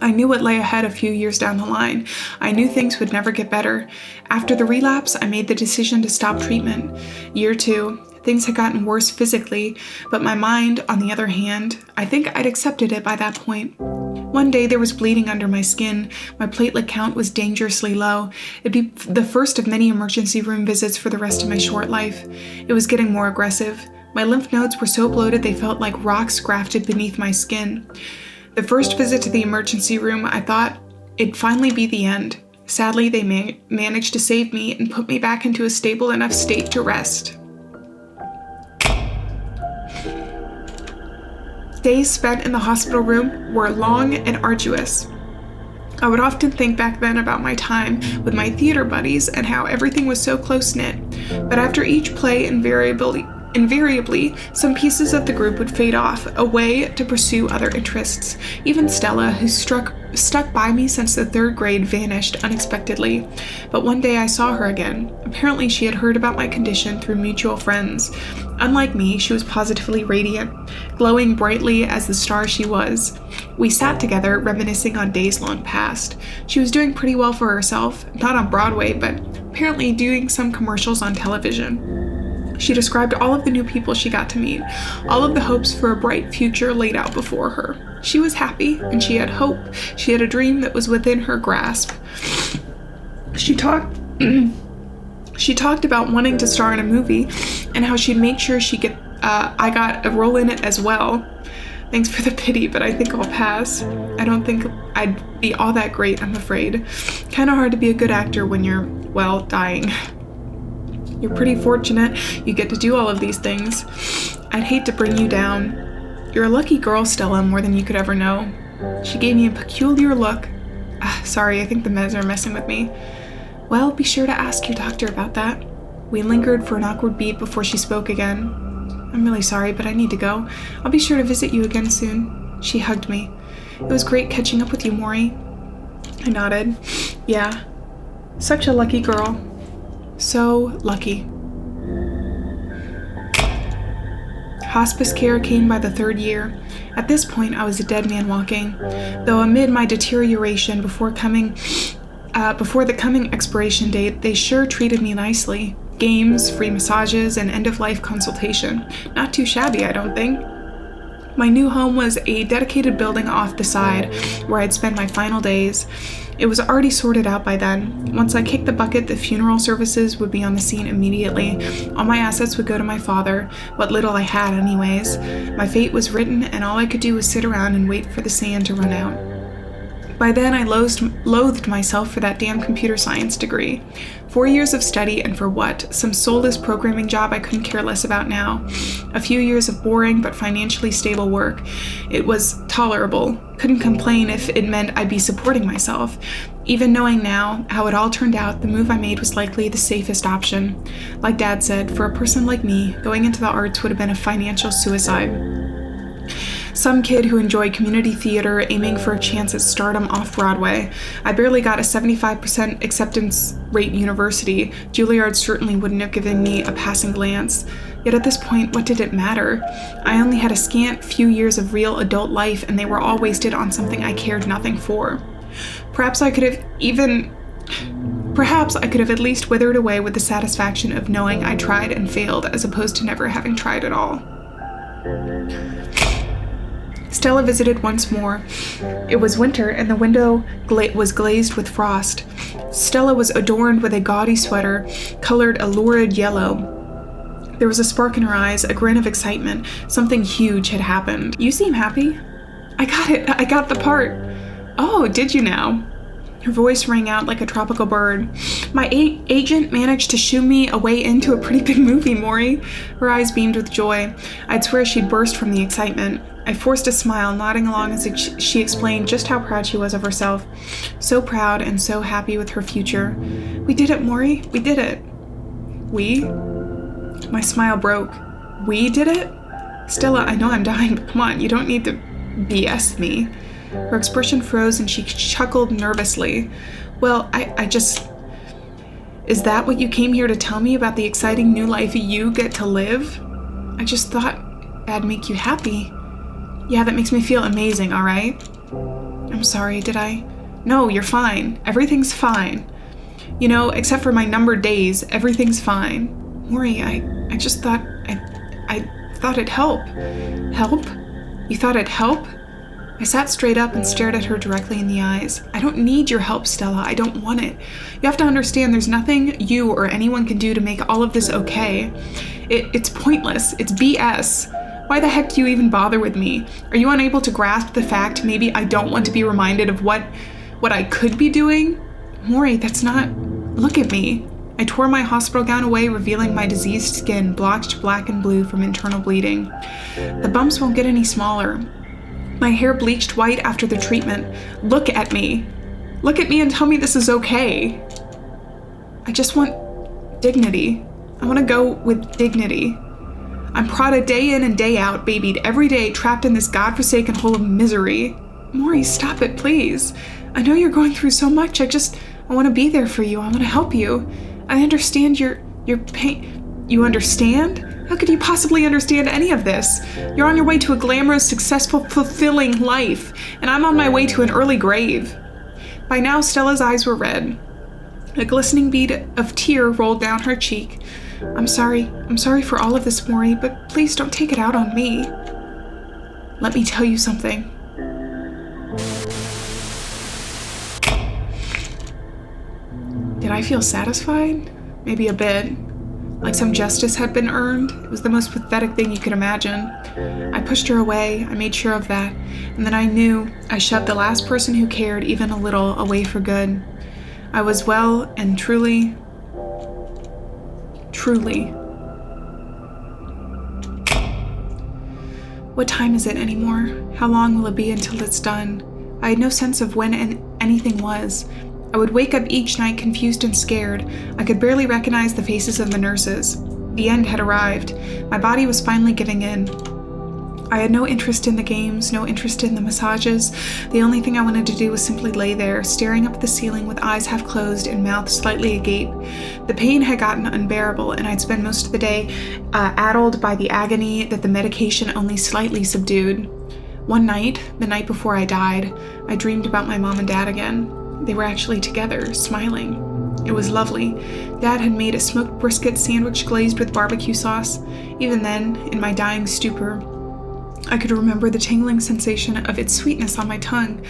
I knew what lay ahead a few years down the line. I knew things would never get better. After the relapse, I made the decision to stop treatment. Year 2, things had gotten worse physically, but my mind, on the other hand, I think I'd accepted it by that point. One day there was bleeding under my skin. My platelet count was dangerously low. It'd be the first of many emergency room visits for the rest of my short life. It was getting more aggressive. My lymph nodes were so bloated they felt like rocks grafted beneath my skin. The first visit to the emergency room, I thought it'd finally be the end. Sadly, they managed to save me and put me back into a stable enough state to rest. Days spent in the hospital room were long and arduous. I would often think back then about my time with my theater buddies and how everything was so close-knit. But after each play, invariably, some pieces of the group would fade off, away to pursue other interests. Even Stella, who stuck by me since the 3rd grade, vanished unexpectedly. But one day I saw her again. Apparently she had heard about my condition through mutual friends. Unlike me, she was positively radiant, glowing brightly as the star she was. We sat together, reminiscing on days long past. She was doing pretty well for herself, not on Broadway, but apparently doing some commercials on television. She described all of the new people she got to meet, all of the hopes for a bright future laid out before her. She was happy, and she had hope. She had a dream that was within her grasp. She talked about wanting to star in a movie, and how she'd make sure I got a role in it as well. Thanks for the pity, but I think I'll pass. I don't think I'd be all that great, I'm afraid. Kinda hard to be a good actor when you're, well, dying. You're pretty fortunate you get to do all of these things. I'd hate to bring you down. You're a lucky girl, Stella, more than you could ever know. She gave me a peculiar look. Sorry, I think the meds are messing with me. Well, be sure to ask your doctor about that. We lingered for an awkward beat before she spoke again. I'm really sorry, but I need to go. I'll be sure to visit you again soon. She hugged me. It was great catching up with you, Maury. I nodded. Yeah. Such a lucky girl. So lucky. Hospice care came by the 3rd year. At this point, I was a dead man walking, though amid my deterioration before the coming expiration date, they sure treated me nicely. games, free massages, and end-of-life consultation. Not too shabby, I don't think. My new home was a dedicated building off the side where I'd spend my final days. It was already sorted out by then. Once I kicked the bucket, the funeral services would be on the scene immediately. All my assets would go to my father, what little I had anyways. My fate was written, and all I could do was sit around and wait for the sand to run out. By then, I loathed myself for that damn computer science degree. 4 years of study, and for what? Some soulless programming job I couldn't care less about now. A few years of boring but financially stable work. It was tolerable. Couldn't complain if it meant I'd be supporting myself. Even knowing now how it all turned out, the move I made was likely the safest option. Like Dad said, for a person like me, going into the arts would have been a financial suicide. Some kid who enjoyed community theater aiming for a chance at stardom off-Broadway. I barely got a 75% acceptance rate university. Juilliard certainly wouldn't have given me a passing glance. Yet at this point, what did it matter? I only had a scant few years of real adult life, and they were all wasted on something I cared nothing for. Perhaps I could have at least withered away with the satisfaction of knowing I tried and failed, as opposed to never having tried at all. Stella visited once more. It was winter, and the window was glazed with frost. Stella was adorned with a gaudy sweater, colored a lurid yellow. There was a spark in her eyes, a grin of excitement. Something huge had happened. You seem happy. I got it. I got the part. Oh, did you now? Her voice rang out like a tropical bird. My agent managed to shoo me away into a pretty big movie, Maury. Her eyes beamed with joy. I'd swear she'd burst from the excitement. I forced a smile, nodding along as she explained just how proud she was of herself. So proud and so happy with her future. We did it, Maury. We did it. We? My smile broke. We did it? Stella, I know I'm dying, but come on, you don't need to BS me. Her expression froze and she chuckled nervously. Well, I just... Is that what you came here to tell me about the exciting new life you get to live? I just thought that'd make you happy. Yeah, that makes me feel amazing, all right? I'm sorry, did I? No, you're fine. Everything's fine. You know, except for my numbered days, everything's fine. Maury, I just thought... I thought it'd help. Help? You thought it'd help? I sat straight up and stared at her directly in the eyes. I don't need your help, Stella. I don't want it. You have to understand there's nothing you or anyone can do to make all of this okay. It's pointless. It's BS. Why the heck do you even bother with me? Are you unable to grasp the fact maybe I don't want to be reminded of what I could be doing? Maury, that's not... Look at me. I tore my hospital gown away, revealing my diseased skin, blotched black and blue from internal bleeding. The bumps won't get any smaller. My hair bleached white after the treatment. Look at me. Look at me and tell me this is okay. I just want dignity. I want to go with dignity. I'm prodded day in and day out, babied every day, trapped in this godforsaken hole of misery. Maury, stop it, please. I know you're going through so much. I want to be there for you. I want to help you. I understand your pain. You understand? How could you possibly understand any of this? You're on your way to a glamorous, successful, fulfilling life, and I'm on my way to an early grave. By now, Stella's eyes were red. A glistening bead of tear rolled down her cheek. I'm sorry for all of this, Maury, but please don't take it out on me. Let me tell you something. Did I feel satisfied? Maybe a bit. Like some justice had been earned. It was the most pathetic thing you could imagine. I pushed her away, I made sure of that, and then I knew I shoved the last person who cared even a little away for good. I was well and truly... What time is it anymore? How long will it be until it's done? I had no sense of when anything was. I would wake up each night confused and scared. I could barely recognize the faces of the nurses. The end had arrived. My body was finally giving in. I had no interest in the games, no interest in the massages. The only thing I wanted to do was simply lay there, staring up at the ceiling with eyes half closed and mouth slightly agape. The pain had gotten unbearable, and I'd spend most of the day addled by the agony that the medication only slightly subdued. One night, the night before I died, I dreamed about my mom and dad again. They were actually together, smiling. It was lovely. Dad had made a smoked brisket sandwich glazed with barbecue sauce. Even then, in my dying stupor, I could remember the tingling sensation of its sweetness on my tongue.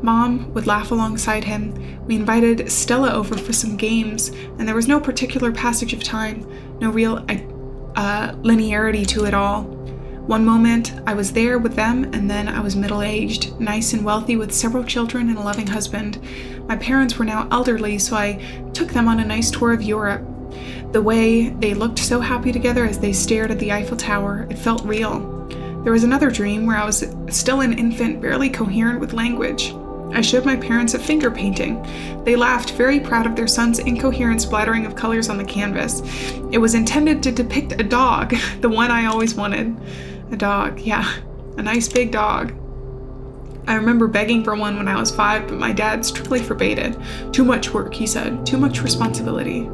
Mom would laugh alongside him. We invited Stella over for some games, and there was no particular passage of time, no real linearity to it all. One moment, I was there with them, and then I was middle-aged, nice and wealthy with several children and a loving husband. My parents were now elderly, so I took them on a nice tour of Europe. The way they looked so happy together as they stared at the Eiffel Tower, it felt real. There was another dream where I was still an infant, barely coherent with language. I showed my parents a finger painting. They laughed, very proud of their son's incoherent splattering of colors on the canvas. It was intended to depict a dog, the one I always wanted. A dog, yeah, a nice big dog. I remember begging for one when I was 5, but my dad strictly forbade it. Too much work, he said, too much responsibility.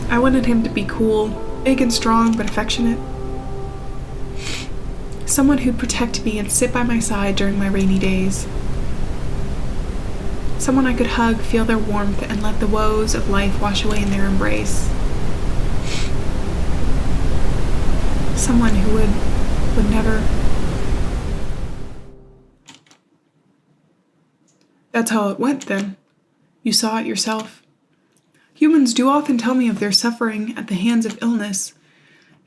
I wanted him to be cool, big and strong, but affectionate. Someone who'd protect me and sit by my side during my rainy days. Someone I could hug, feel their warmth, and let the woes of life wash away in their embrace. Someone who would never... That's how it went then. You saw it yourself. Humans do often tell me of their suffering at the hands of illness.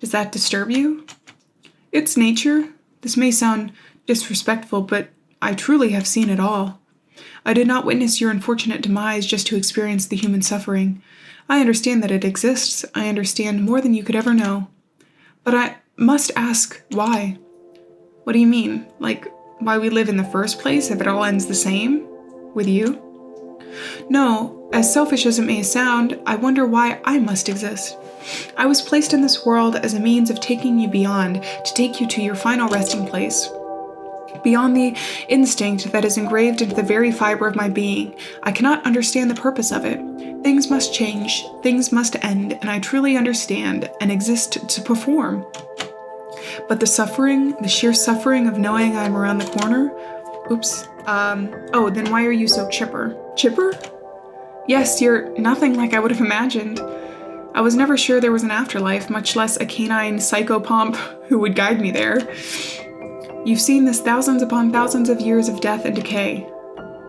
Does that disturb you? It's nature. This may sound disrespectful, but I truly have seen it all. I did not witness your unfortunate demise just to experience the human suffering. I understand that it exists. I understand more than you could ever know. But I must ask, why? What do you mean? Like, why we live in the first place if it all ends the same? With you? No, as selfish as it may sound, I wonder why I must exist. I was placed in this world as a means of taking you beyond, to take you to your final resting place. Beyond the instinct that is engraved into the very fiber of my being, I cannot understand the purpose of it. Things must change, things must end, and I truly understand and exist to perform. But the suffering, the sheer suffering of knowing I'm around the corner, then why are you so chipper? Chipper? Yes, you're nothing like I would have imagined. I was never sure there was an afterlife, much less a canine psychopomp who would guide me there. You've seen this thousands upon thousands of years of death and decay.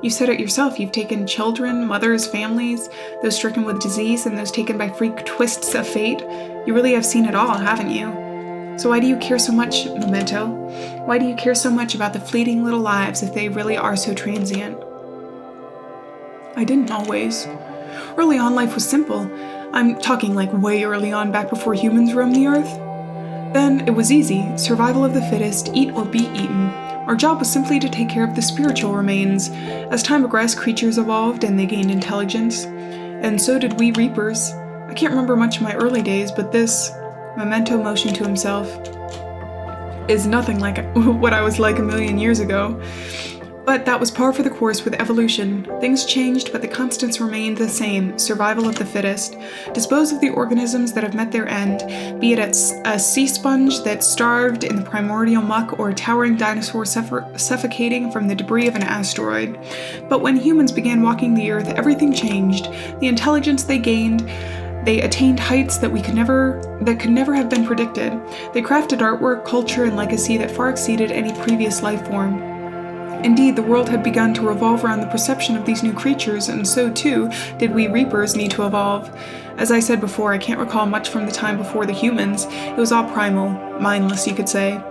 You said it yourself, you've taken children, mothers, families, those stricken with disease, and those taken by freak twists of fate. You really have seen it all, haven't you? So why do you care so much, Memento? Why do you care so much about the fleeting little lives if they really are so transient? I didn't always. Early on, life was simple. I'm talking like way early on, back before humans roamed the earth. Then it was easy, survival of the fittest, eat or be eaten. Our job was simply to take care of the spiritual remains. As time progressed, creatures evolved and they gained intelligence. And so did we reapers. I can't remember much of my early days, but this, Memento motioned to himself, is nothing like what I was like a million years ago. But that was par for the course with evolution. Things changed, but the constants remained the same: survival of the fittest. Dispose of the organisms that have met their end, be it a sea sponge that starved in the primordial muck or a towering dinosaur suffocating from the debris of an asteroid. But when humans began walking the earth, everything changed. The intelligence they gained, they attained heights that could never have been predicted. They crafted artwork, culture, and legacy that far exceeded any previous life form. Indeed, the world had begun to revolve around the perception of these new creatures, and so too did we reapers need to evolve. As I said before, I can't recall much from the time before the humans. It was all primal, mindless, you could say.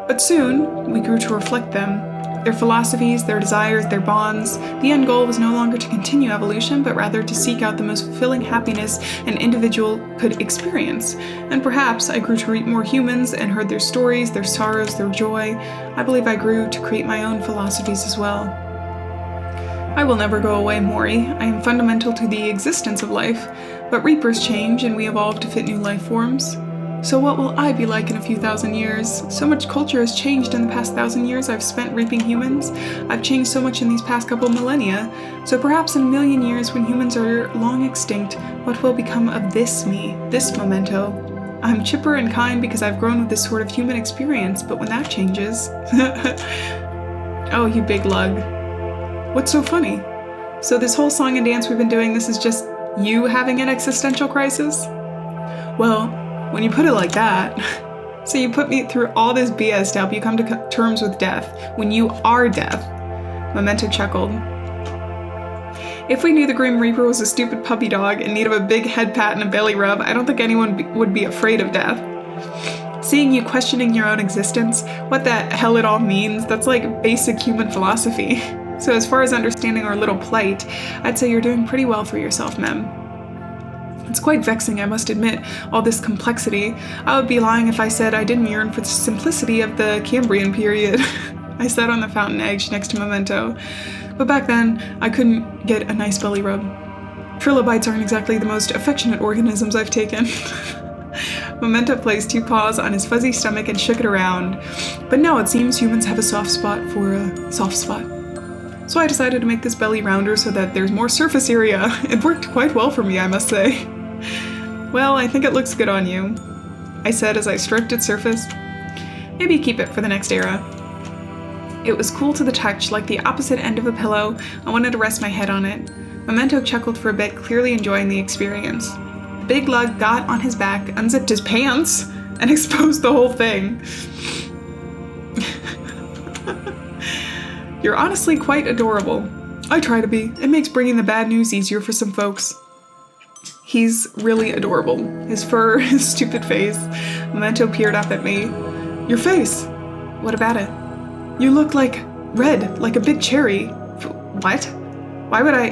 But soon, we grew to reflect them. Their philosophies, their desires, their bonds. The end goal was no longer to continue evolution, but rather to seek out the most fulfilling happiness an individual could experience. And perhaps I grew to reap more humans and heard their stories, their sorrows, their joy. I believe I grew to create my own philosophies as well. I will never go away, Mori. I am fundamental to the existence of life, but reapers change and we evolve to fit new life forms. So what will I be like in a few thousand years? So much culture has changed in the past 1,000 years I've spent reaping humans. I've changed so much in these past couple millennia. So perhaps in 1,000,000 years, when humans are long extinct, what will become of this me, this Memento? I'm chipper and kind because I've grown with this sort of human experience, but when that changes... Oh, you big lug. What's so funny? So this whole song and dance we've been doing, this is just you having an existential crisis? Well, when you put it like that, so you put me through all this BS to help you come to terms with death when you are death. Memento chuckled. If we knew the Grim Reaper was a stupid puppy dog in need of a big head pat and a belly rub, I don't think anyone would be afraid of death. Seeing you questioning your own existence, what the hell it all means, that's like basic human philosophy. So as far as understanding our little plight, I'd say you're doing pretty well for yourself, Mem. It's quite vexing, I must admit, all this complexity. I would be lying if I said I didn't yearn for the simplicity of the Cambrian period. I sat on the fountain edge next to Memento, but back then, I couldn't get a nice belly rub. Trilobites aren't exactly the most affectionate organisms I've taken. Memento placed 2 paws on his fuzzy stomach and shook it around. But no, it seems humans have a soft spot for a soft spot. So I decided to make this belly rounder so that there's more surface area. It worked quite well for me, I must say. Well, I think it looks good on you, I said as I stroked its surface. Maybe keep it for the next era. It was cool to the touch, like the opposite end of a pillow. I wanted to rest my head on it. Memento chuckled for a bit, clearly enjoying the experience. The big lug got on his back, unzipped his pants, and exposed the whole thing. You're honestly quite adorable. I try to be. It makes bringing the bad news easier for some folks. He's really adorable. His fur, his stupid face. Memento peered up at me. Your face. What about it? You look like red, like a big cherry. What? Why would I?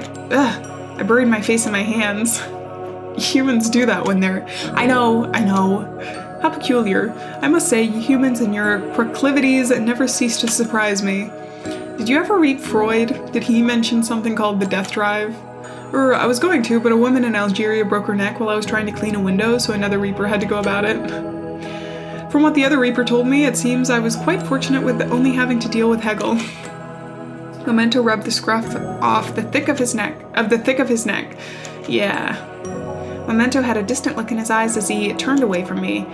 I buried my face in my hands. Humans do that when they're... I know. How peculiar. I must say, humans and your proclivities never cease to surprise me. Did you ever read Freud? Did he mention something called the death drive? I was going to, but a woman in Algeria broke her neck while I was trying to clean a window, so another Reaper had to go about it. From what the other Reaper told me, it seems I was quite fortunate with only having to deal with Hegel. Memento rubbed the scruff off the thick of his neck. Yeah. Memento had a distant look in his eyes as he turned away from me.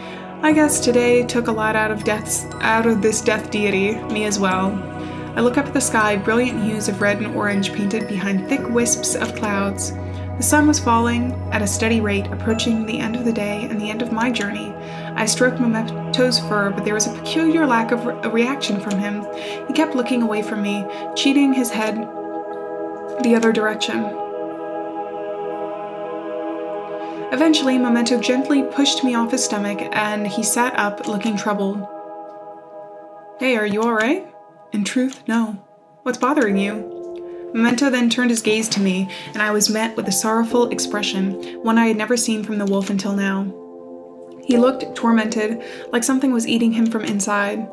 I guess today took a lot out of this death deity, me as well. I look up at the sky, brilliant hues of red and orange painted behind thick wisps of clouds. The sun was falling at a steady rate, approaching the end of the day and the end of my journey. I stroked Memento's fur, but there was a peculiar lack of a reaction from him. He kept looking away from me, cheating his head the other direction. Eventually, Memento gently pushed me off his stomach, and he sat up, looking troubled. Hey, are you all right? In truth, no. What's bothering you? Memento then turned his gaze to me, and I was met with a sorrowful expression, one I had never seen from the wolf until now. He looked tormented, like something was eating him from inside.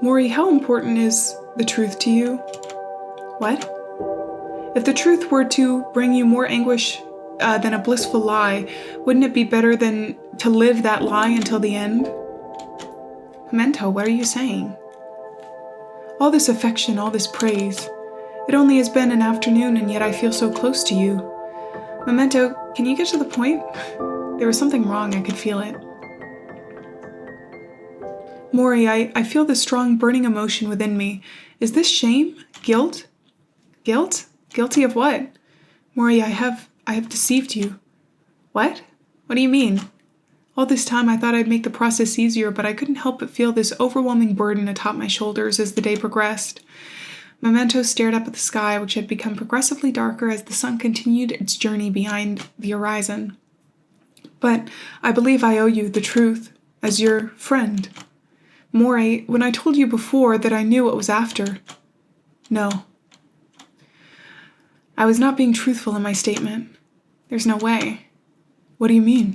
Maury, how important is the truth to you? What? If the truth were to bring you more anguish than a blissful lie, wouldn't it be better than to live that lie until the end? Memento, what are you saying? All this affection, all this praise. It only has been an afternoon, and yet I feel so close to you. Memento, can you get to the point? There was something wrong, I could feel it. Maury, I feel this strong burning emotion within me. Is this shame? Guilt? Guilt? Guilty of what? Maury, I have deceived you. What? What do you mean? All this time I thought I'd make the process easier, but I couldn't help but feel this overwhelming burden atop my shoulders as the day progressed. Memento stared up at the sky, which had become progressively darker as the sun continued its journey behind the horizon. But I believe I owe you the truth, as your friend. Maury, when I told you before that I knew what was after. No. I was not being truthful in my statement. There's no way. What do you mean?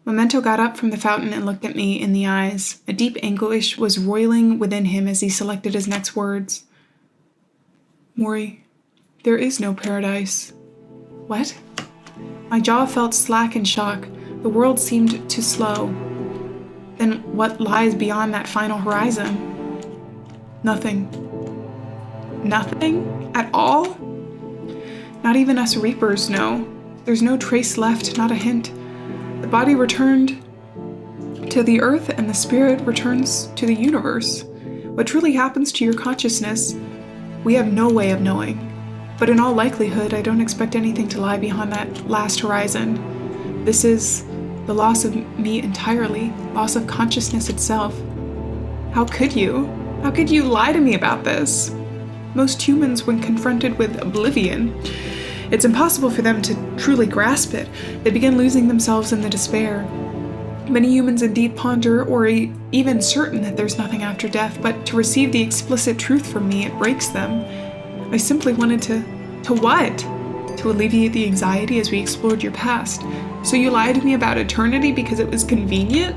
Memento got up from the fountain and looked at me in the eyes. A deep anguish was roiling within him as he selected his next words. Maury, there is no paradise. What? My jaw felt slack in shock. The world seemed too slow. Then what lies beyond that final horizon? Nothing. Nothing? At all? Not even us Reapers know. There's no trace left, not a hint. The body returned to the earth and the spirit returns to the universe. What truly happens to your consciousness, we have no way of knowing. but in all likelihood, I don't expect anything to lie beyond that last horizon. This is the loss of me entirely, loss of consciousness itself. How could you? How could you lie to me about this? Most humans, when confronted with oblivion, it's impossible for them to truly grasp it. They begin losing themselves in the despair. Many humans indeed ponder or even certain that there's nothing after death, but to receive the explicit truth from me, it breaks them. I simply wanted to what? To alleviate the anxiety as we explored your past. So you lied to me about eternity because it was convenient?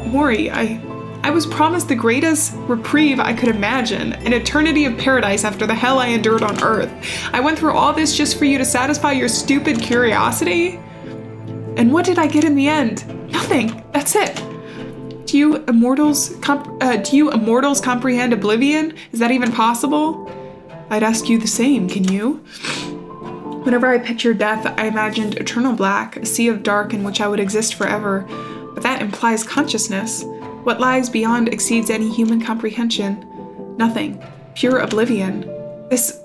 Maury, I was promised the greatest reprieve I could imagine, an eternity of paradise after the hell I endured on Earth. I went through all this just for you to satisfy your stupid curiosity? And what did I get in the end? Nothing. That's it. Do you immortals comprehend oblivion? Is that even possible? I'd ask you the same, can you? Whenever I pictured death, I imagined eternal black, a sea of dark in which I would exist forever. But that implies consciousness. What lies beyond exceeds any human comprehension. Nothing. Pure oblivion. This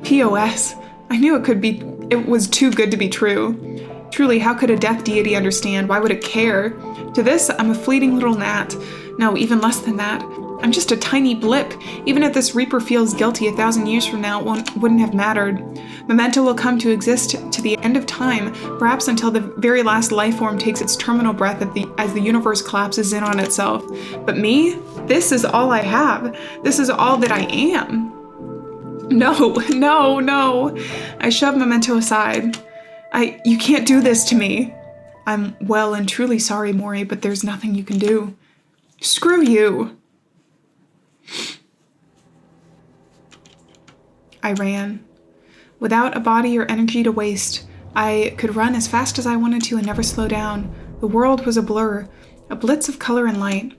POS. I knew it was too good to be true. Truly, how could a death deity understand? Why would it care? To this, I'm a fleeting little gnat. No, even less than that. I'm just a tiny blip. Even if this Reaper feels guilty 1,000 years from now, it wouldn't have mattered. Memento will come to exist to the end of time, perhaps until the very last life form takes its terminal breath as the universe collapses in on itself. But me? This is all I have. This is all that I am. No. I shove Memento aside. You can't do this to me. I'm well and truly sorry, Maury, but there's nothing you can do. Screw you. I ran. Without a body or energy to waste, I could run as fast as I wanted to and never slow down. The world was a blur, a blitz of color and light.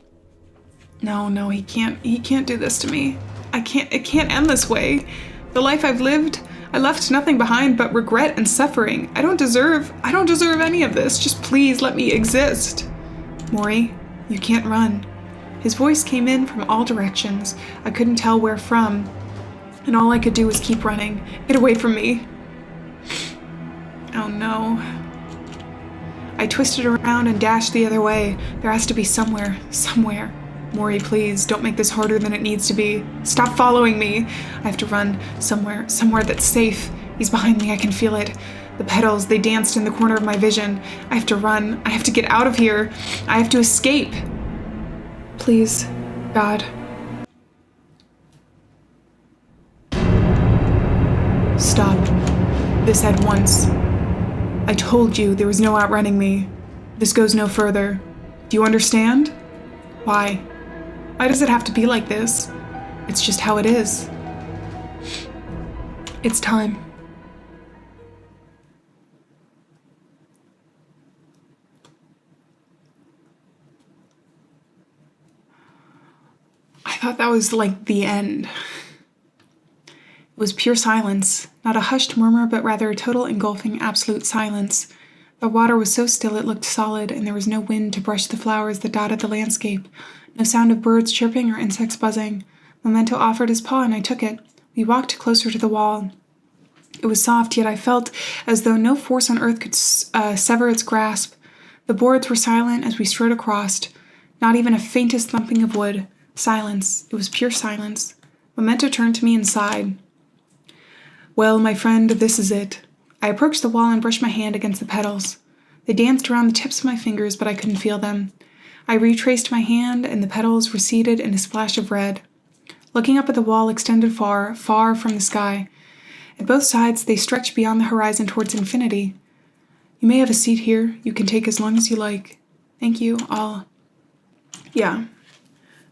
No, he can't do this to me. It can't end this way. The life I've lived, I left nothing behind but regret and suffering. I don't deserve any of this. Just please let me exist. Maury, you can't run. His voice came in from all directions. I couldn't tell where from, and all I could do was keep running. Get away from me. Oh no. I twisted around and dashed the other way. There has to be somewhere. Maury, please, don't make this harder than it needs to be. Stop following me. I have to run somewhere that's safe. He's behind me, I can feel it. The petals, they danced in the corner of my vision. I have to run. I have to get out of here. I have to escape. Please, God. Stop. This at once. I told you there was no outrunning me. This goes no further. Do you understand? Why? Why does it have to be like this? It's just how it is. It's time. I thought that was like the end. It was pure silence, not a hushed murmur, but rather a total engulfing absolute silence. The water was so still it looked solid, and there was no wind to brush the flowers that dotted the landscape, no sound of birds chirping or insects buzzing. Memento offered his paw, and I took it. We walked closer to the wall. It was soft, yet I felt as though no force on earth could sever its grasp. The boards were silent as we strode across, not even a faintest thumping of wood. Silence. It was pure silence. Memento turned to me and sighed. Well, my friend, this is it. I approached the wall and brushed my hand against the petals. They danced around the tips of my fingers, but I couldn't feel them. I retraced my hand, and the petals receded in a splash of red. Looking up at the wall extended far, far from the sky. At both sides, they stretched beyond the horizon towards infinity. You may have a seat here. You can take as long as you like. Thank you. Yeah.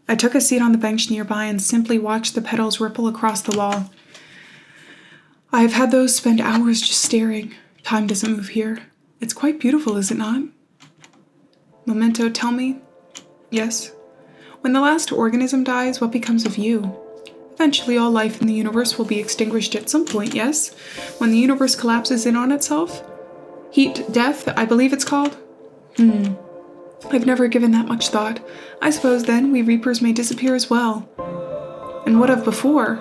I took a seat on the bench nearby and simply watched the petals ripple across the wall. I have had those spend hours just staring. Time doesn't move here. It's quite beautiful, is it not? Memento, tell me. Yes. When the last organism dies, what becomes of you? Eventually all life in the universe will be extinguished at some point, yes? When the universe collapses in on itself? Heat death, I believe it's called? I've never given that much thought. I suppose then we Reapers may disappear as well. And what of before?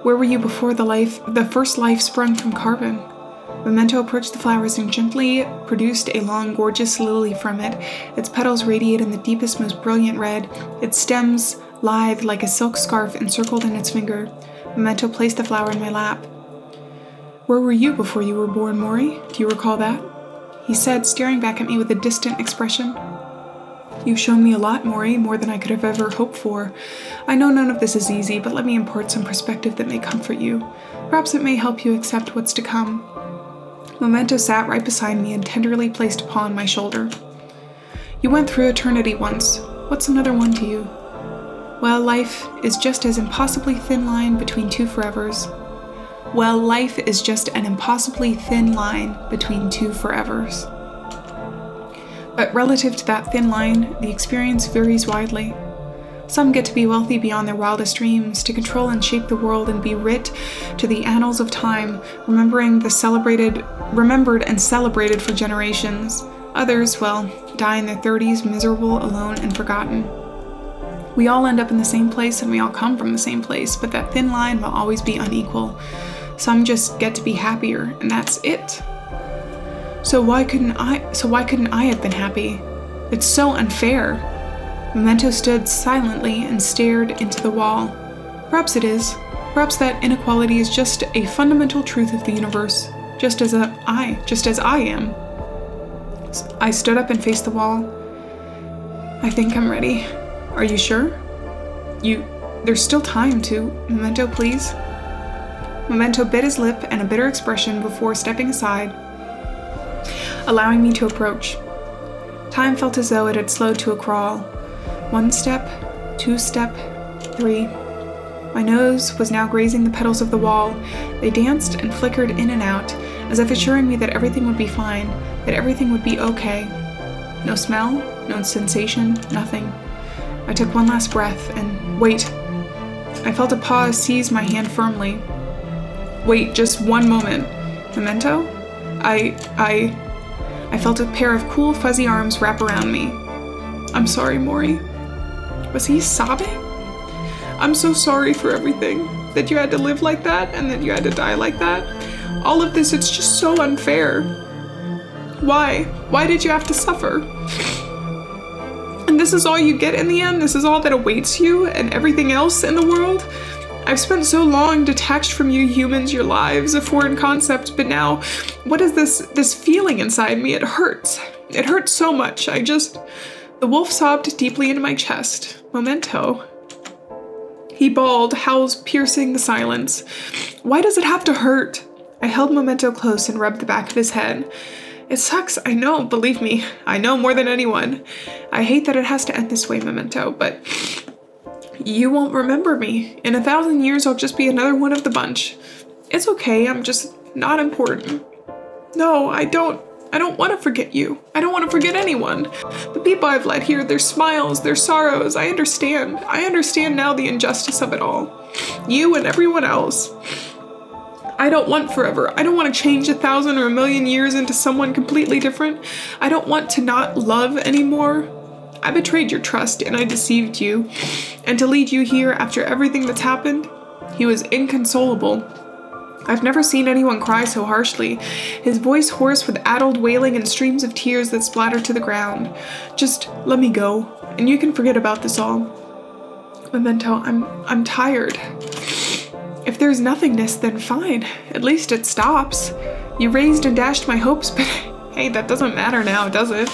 Where were you before the first life sprung from carbon? Memento approached the flowers and gently produced a long, gorgeous lily from it. Its petals radiate in the deepest, most brilliant red. Its stems lithe like a silk scarf encircled in its finger. Memento placed the flower in my lap. Where were you before you were born, Mori? Do you recall that? He said, staring back at me with a distant expression. You've shown me a lot, Mori, more than I could have ever hoped for. I know none of this is easy, but let me impart some perspective that may comfort you. Perhaps it may help you accept what's to come. Memento sat right beside me and tenderly placed a paw on my shoulder. You went through eternity once. What's another one to you? Well, life is just as impossibly thin line between two forevers. Life is just an impossibly thin line between two forevers. But relative to that thin line, the experience varies widely. Some get to be wealthy beyond their wildest dreams, to control and shape the world and be writ to the annals of time, remembered and celebrated for generations. Others, die in their 30s, miserable, alone, and forgotten. We all end up in the same place and we all come from the same place, but that thin line will always be unequal. Some just get to be happier, and that's it. So why couldn't I have been happy? It's so unfair. Memento stood silently and stared into the wall. Perhaps it is. Perhaps that inequality is just a fundamental truth of the universe, just as I am. I stood up and faced the wall. I think I'm ready. Are you sure? There's still time to. Memento, please. Memento bit his lip in a bitter expression before stepping aside, allowing me to approach. Time felt as though it had slowed to a crawl. 1 step, 2 step, 3. My nose was now grazing the petals of the wall. They danced and flickered in and out, as if assuring me that everything would be fine, that everything would be okay. No smell, no sensation, nothing. I took one last breath and wait. I felt a paw seize my hand firmly. Wait, just one moment. Memento? I felt a pair of cool, fuzzy arms wrap around me. I'm sorry, Mori. Was he sobbing? I'm so sorry for everything. That you had to live like that, and that you had to die like that. All of this, it's just so unfair. Why? Why did you have to suffer? And this is all you get in the end? This is all that awaits you, and everything else in the world? I've spent so long detached from you humans, your lives, a foreign concept, but now, what is this feeling inside me? It hurts. It hurts so much. The wolf sobbed deeply into my chest. Memento. He bawled, howls piercing the silence. Why does it have to hurt? I held Memento close and rubbed the back of his head. It sucks, I know, believe me. I know more than anyone. I hate that it has to end this way, Memento, but you won't remember me. In 1,000 years, I'll just be another one of the bunch. It's okay, I'm just not important. No, I don't want to forget you. I don't want to forget anyone. The people I've led here, their smiles, their sorrows, I understand. I understand now the injustice of it all. You and everyone else. I don't want forever. I don't want to change 1,000 or 1,000,000 years into someone completely different. I don't want to not love anymore. I betrayed your trust and I deceived you. And to lead you here after everything that's happened, he was inconsolable. I've never seen anyone cry so harshly, his voice hoarse with addled wailing and streams of tears that splattered to the ground. Just let me go, and you can forget about this all. Memento, I'm tired. If there's nothingness, then fine. At least it stops. You raised and dashed my hopes, but hey, that doesn't matter now, does it?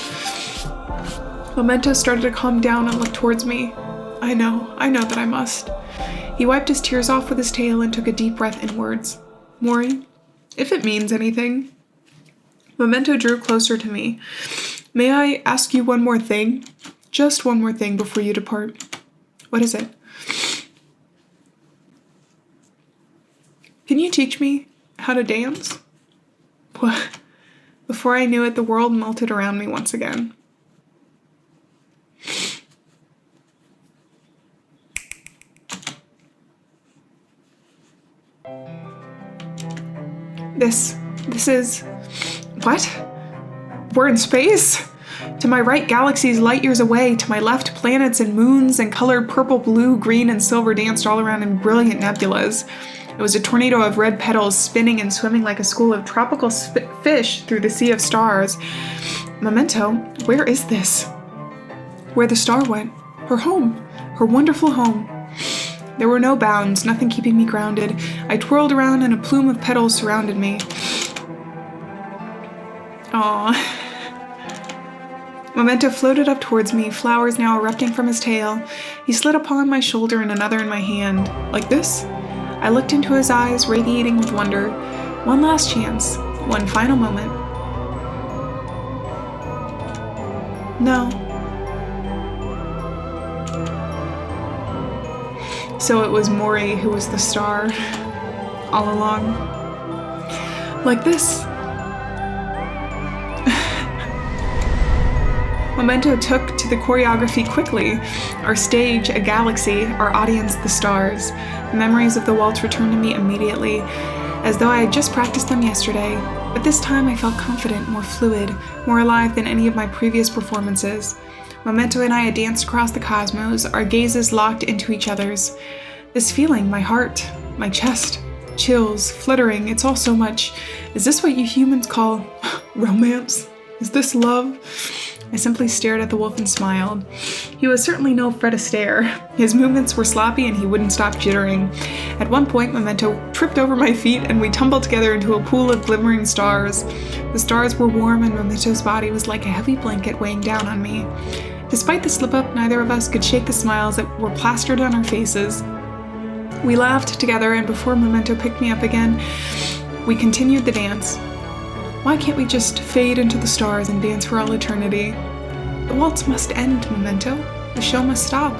Memento started to calm down and look towards me. I know that I must. He wiped his tears off with his tail and took a deep breath inwards. Mori, if it means anything. Memento drew closer to me. May I ask you one more thing? Just one more thing before you depart. What is it? Can you teach me how to dance? What? Before I knew it, the world melted around me once again. This is... What? We're in space? To my right, galaxies light years away. To my left, planets and moons and colored purple, blue, green, and silver danced all around in brilliant nebulas. It was a tornado of red petals spinning and swimming like a school of tropical fish through the sea of stars. Memento, where is this? Where the star went. Her home. Her wonderful home. There were no bounds, nothing keeping me grounded. I twirled around and a plume of petals surrounded me. Aww. Memento floated up towards me, flowers now erupting from his tail. He slid upon my shoulder and another in my hand. Like this? I looked into his eyes, radiating with wonder. One last chance. One final moment. No. So it was Mori who was the star all along. Like this. Memento took to the choreography quickly. Our stage, a galaxy, our audience, the stars. The memories of the waltz returned to me immediately, as though I had just practiced them yesterday. But this time I felt confident, more fluid, more alive than any of my previous performances. Memento and I had danced across the cosmos, our gazes locked into each other's. This feeling, my heart, my chest, chills, fluttering, it's all so much. Is this what you humans call romance? Is this love? I simply stared at the wolf and smiled. He was certainly no Fred Astaire. His movements were sloppy and he wouldn't stop jittering. At one point, Memento tripped over my feet and we tumbled together into a pool of glimmering stars. The stars were warm and Memento's body was like a heavy blanket weighing down on me. Despite the slip-up, neither of us could shake the smiles that were plastered on our faces. We laughed together and before Memento picked me up again, we continued the dance. Why can't we just fade into the stars and dance for all eternity? The waltz must end, Memento. The show must stop.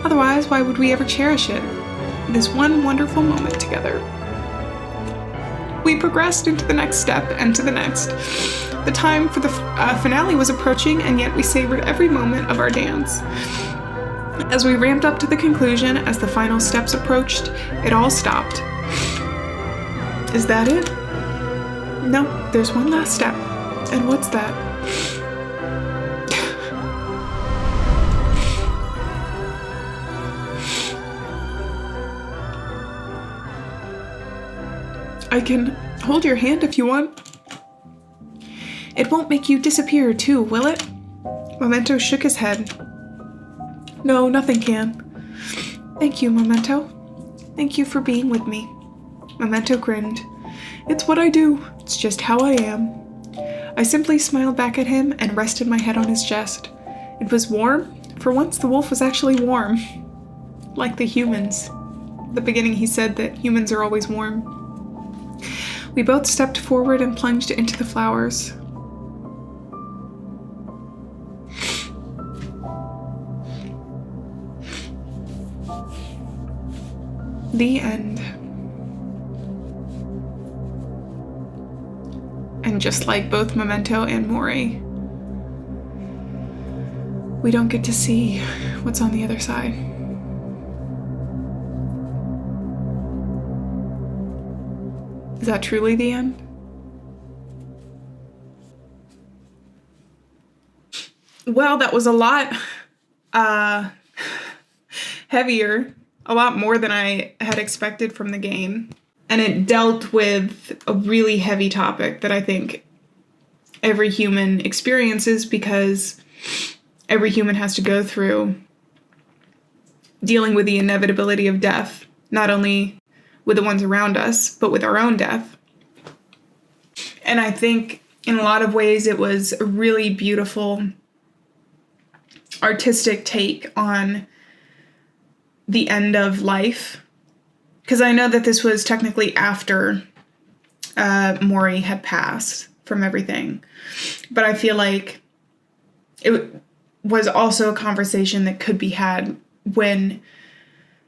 Otherwise, why would we ever cherish it? This one wonderful moment together. We progressed into the next step and to the next. The time for the finale was approaching, and yet we savored every moment of our dance. As we ramped up to the conclusion, as the final steps approached, it all stopped. Is that it? No, there's one last step. And what's that? I can hold your hand if you want. It won't make you disappear too, will it? Memento shook his head. No, nothing can. Thank you, Memento. Thank you for being with me. Memento grinned. It's what I do. It's just how I am. I simply smiled back at him and rested my head on his chest. It was warm. For once, the wolf was actually warm. Like the humans. At the beginning, he said that humans are always warm. We both stepped forward and plunged into the flowers. The end. And just like both Memento and Mori, we don't get to see what's on the other side. Is that truly the end? Well, that was a lot heavier, a lot more than I had expected from the game. And it dealt with a really heavy topic that I think every human experiences because every human has to go through dealing with the inevitability of death, not only with the ones around us, but with our own death. And I think in a lot of ways it was a really beautiful artistic take on the end of life. Because I know that this was technically after Mori had passed from everything. But I feel like it was also a conversation that could be had when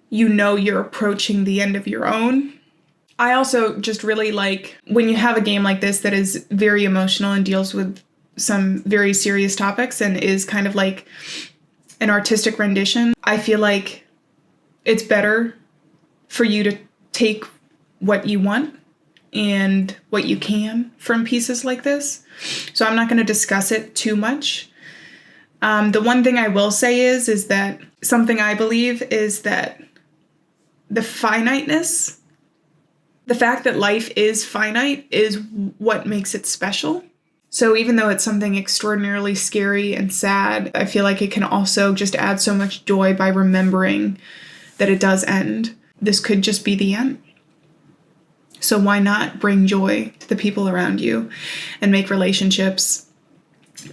you know you're approaching the end of your own. I also just really like when you have a game like this that is very emotional and deals with some very serious topics and is kind of like an artistic rendition. I feel like it's better for you to take what you want and what you can from pieces like this. So I'm not going to discuss it too much. The one thing I will say is that something I believe is that the finiteness The fact that life is finite is what makes it special. So even though it's something extraordinarily scary and sad, I feel like it can also just add so much joy by remembering that it does end. This could just be the end. So why not bring joy to the people around you and make relationships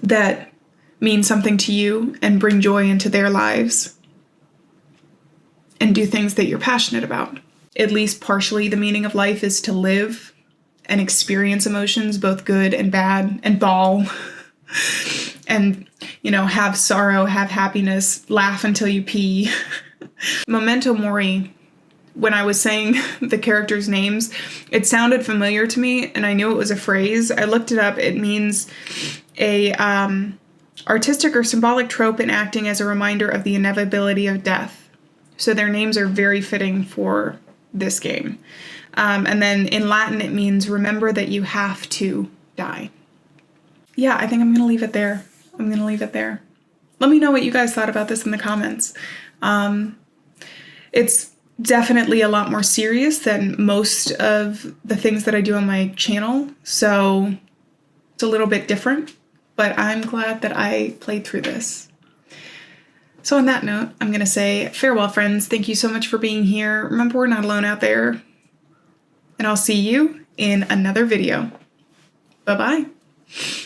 that mean something to you and bring joy into their lives and do things that you're passionate about. At least partially the meaning of life is to live and experience emotions, both good and bad, and bawl and, have sorrow, have happiness, laugh until you pee. Memento Mori, when I was saying the characters' names, it sounded familiar to me and I knew it was a phrase. I looked it up. It means a artistic or symbolic trope in acting as a reminder of the inevitability of death. So their names are very fitting for this game. And then in Latin, it means remember that you have to die. Yeah, I think I'm going to leave it there. Let me know what you guys thought about this in the comments. It's definitely a lot more serious than most of the things that I do on my channel. So it's a little bit different, but I'm glad that I played through this. So on that note, I'm going to say farewell, friends. Thank you so much for being here. Remember, we're not alone out there. And I'll see you in another video. Bye-bye.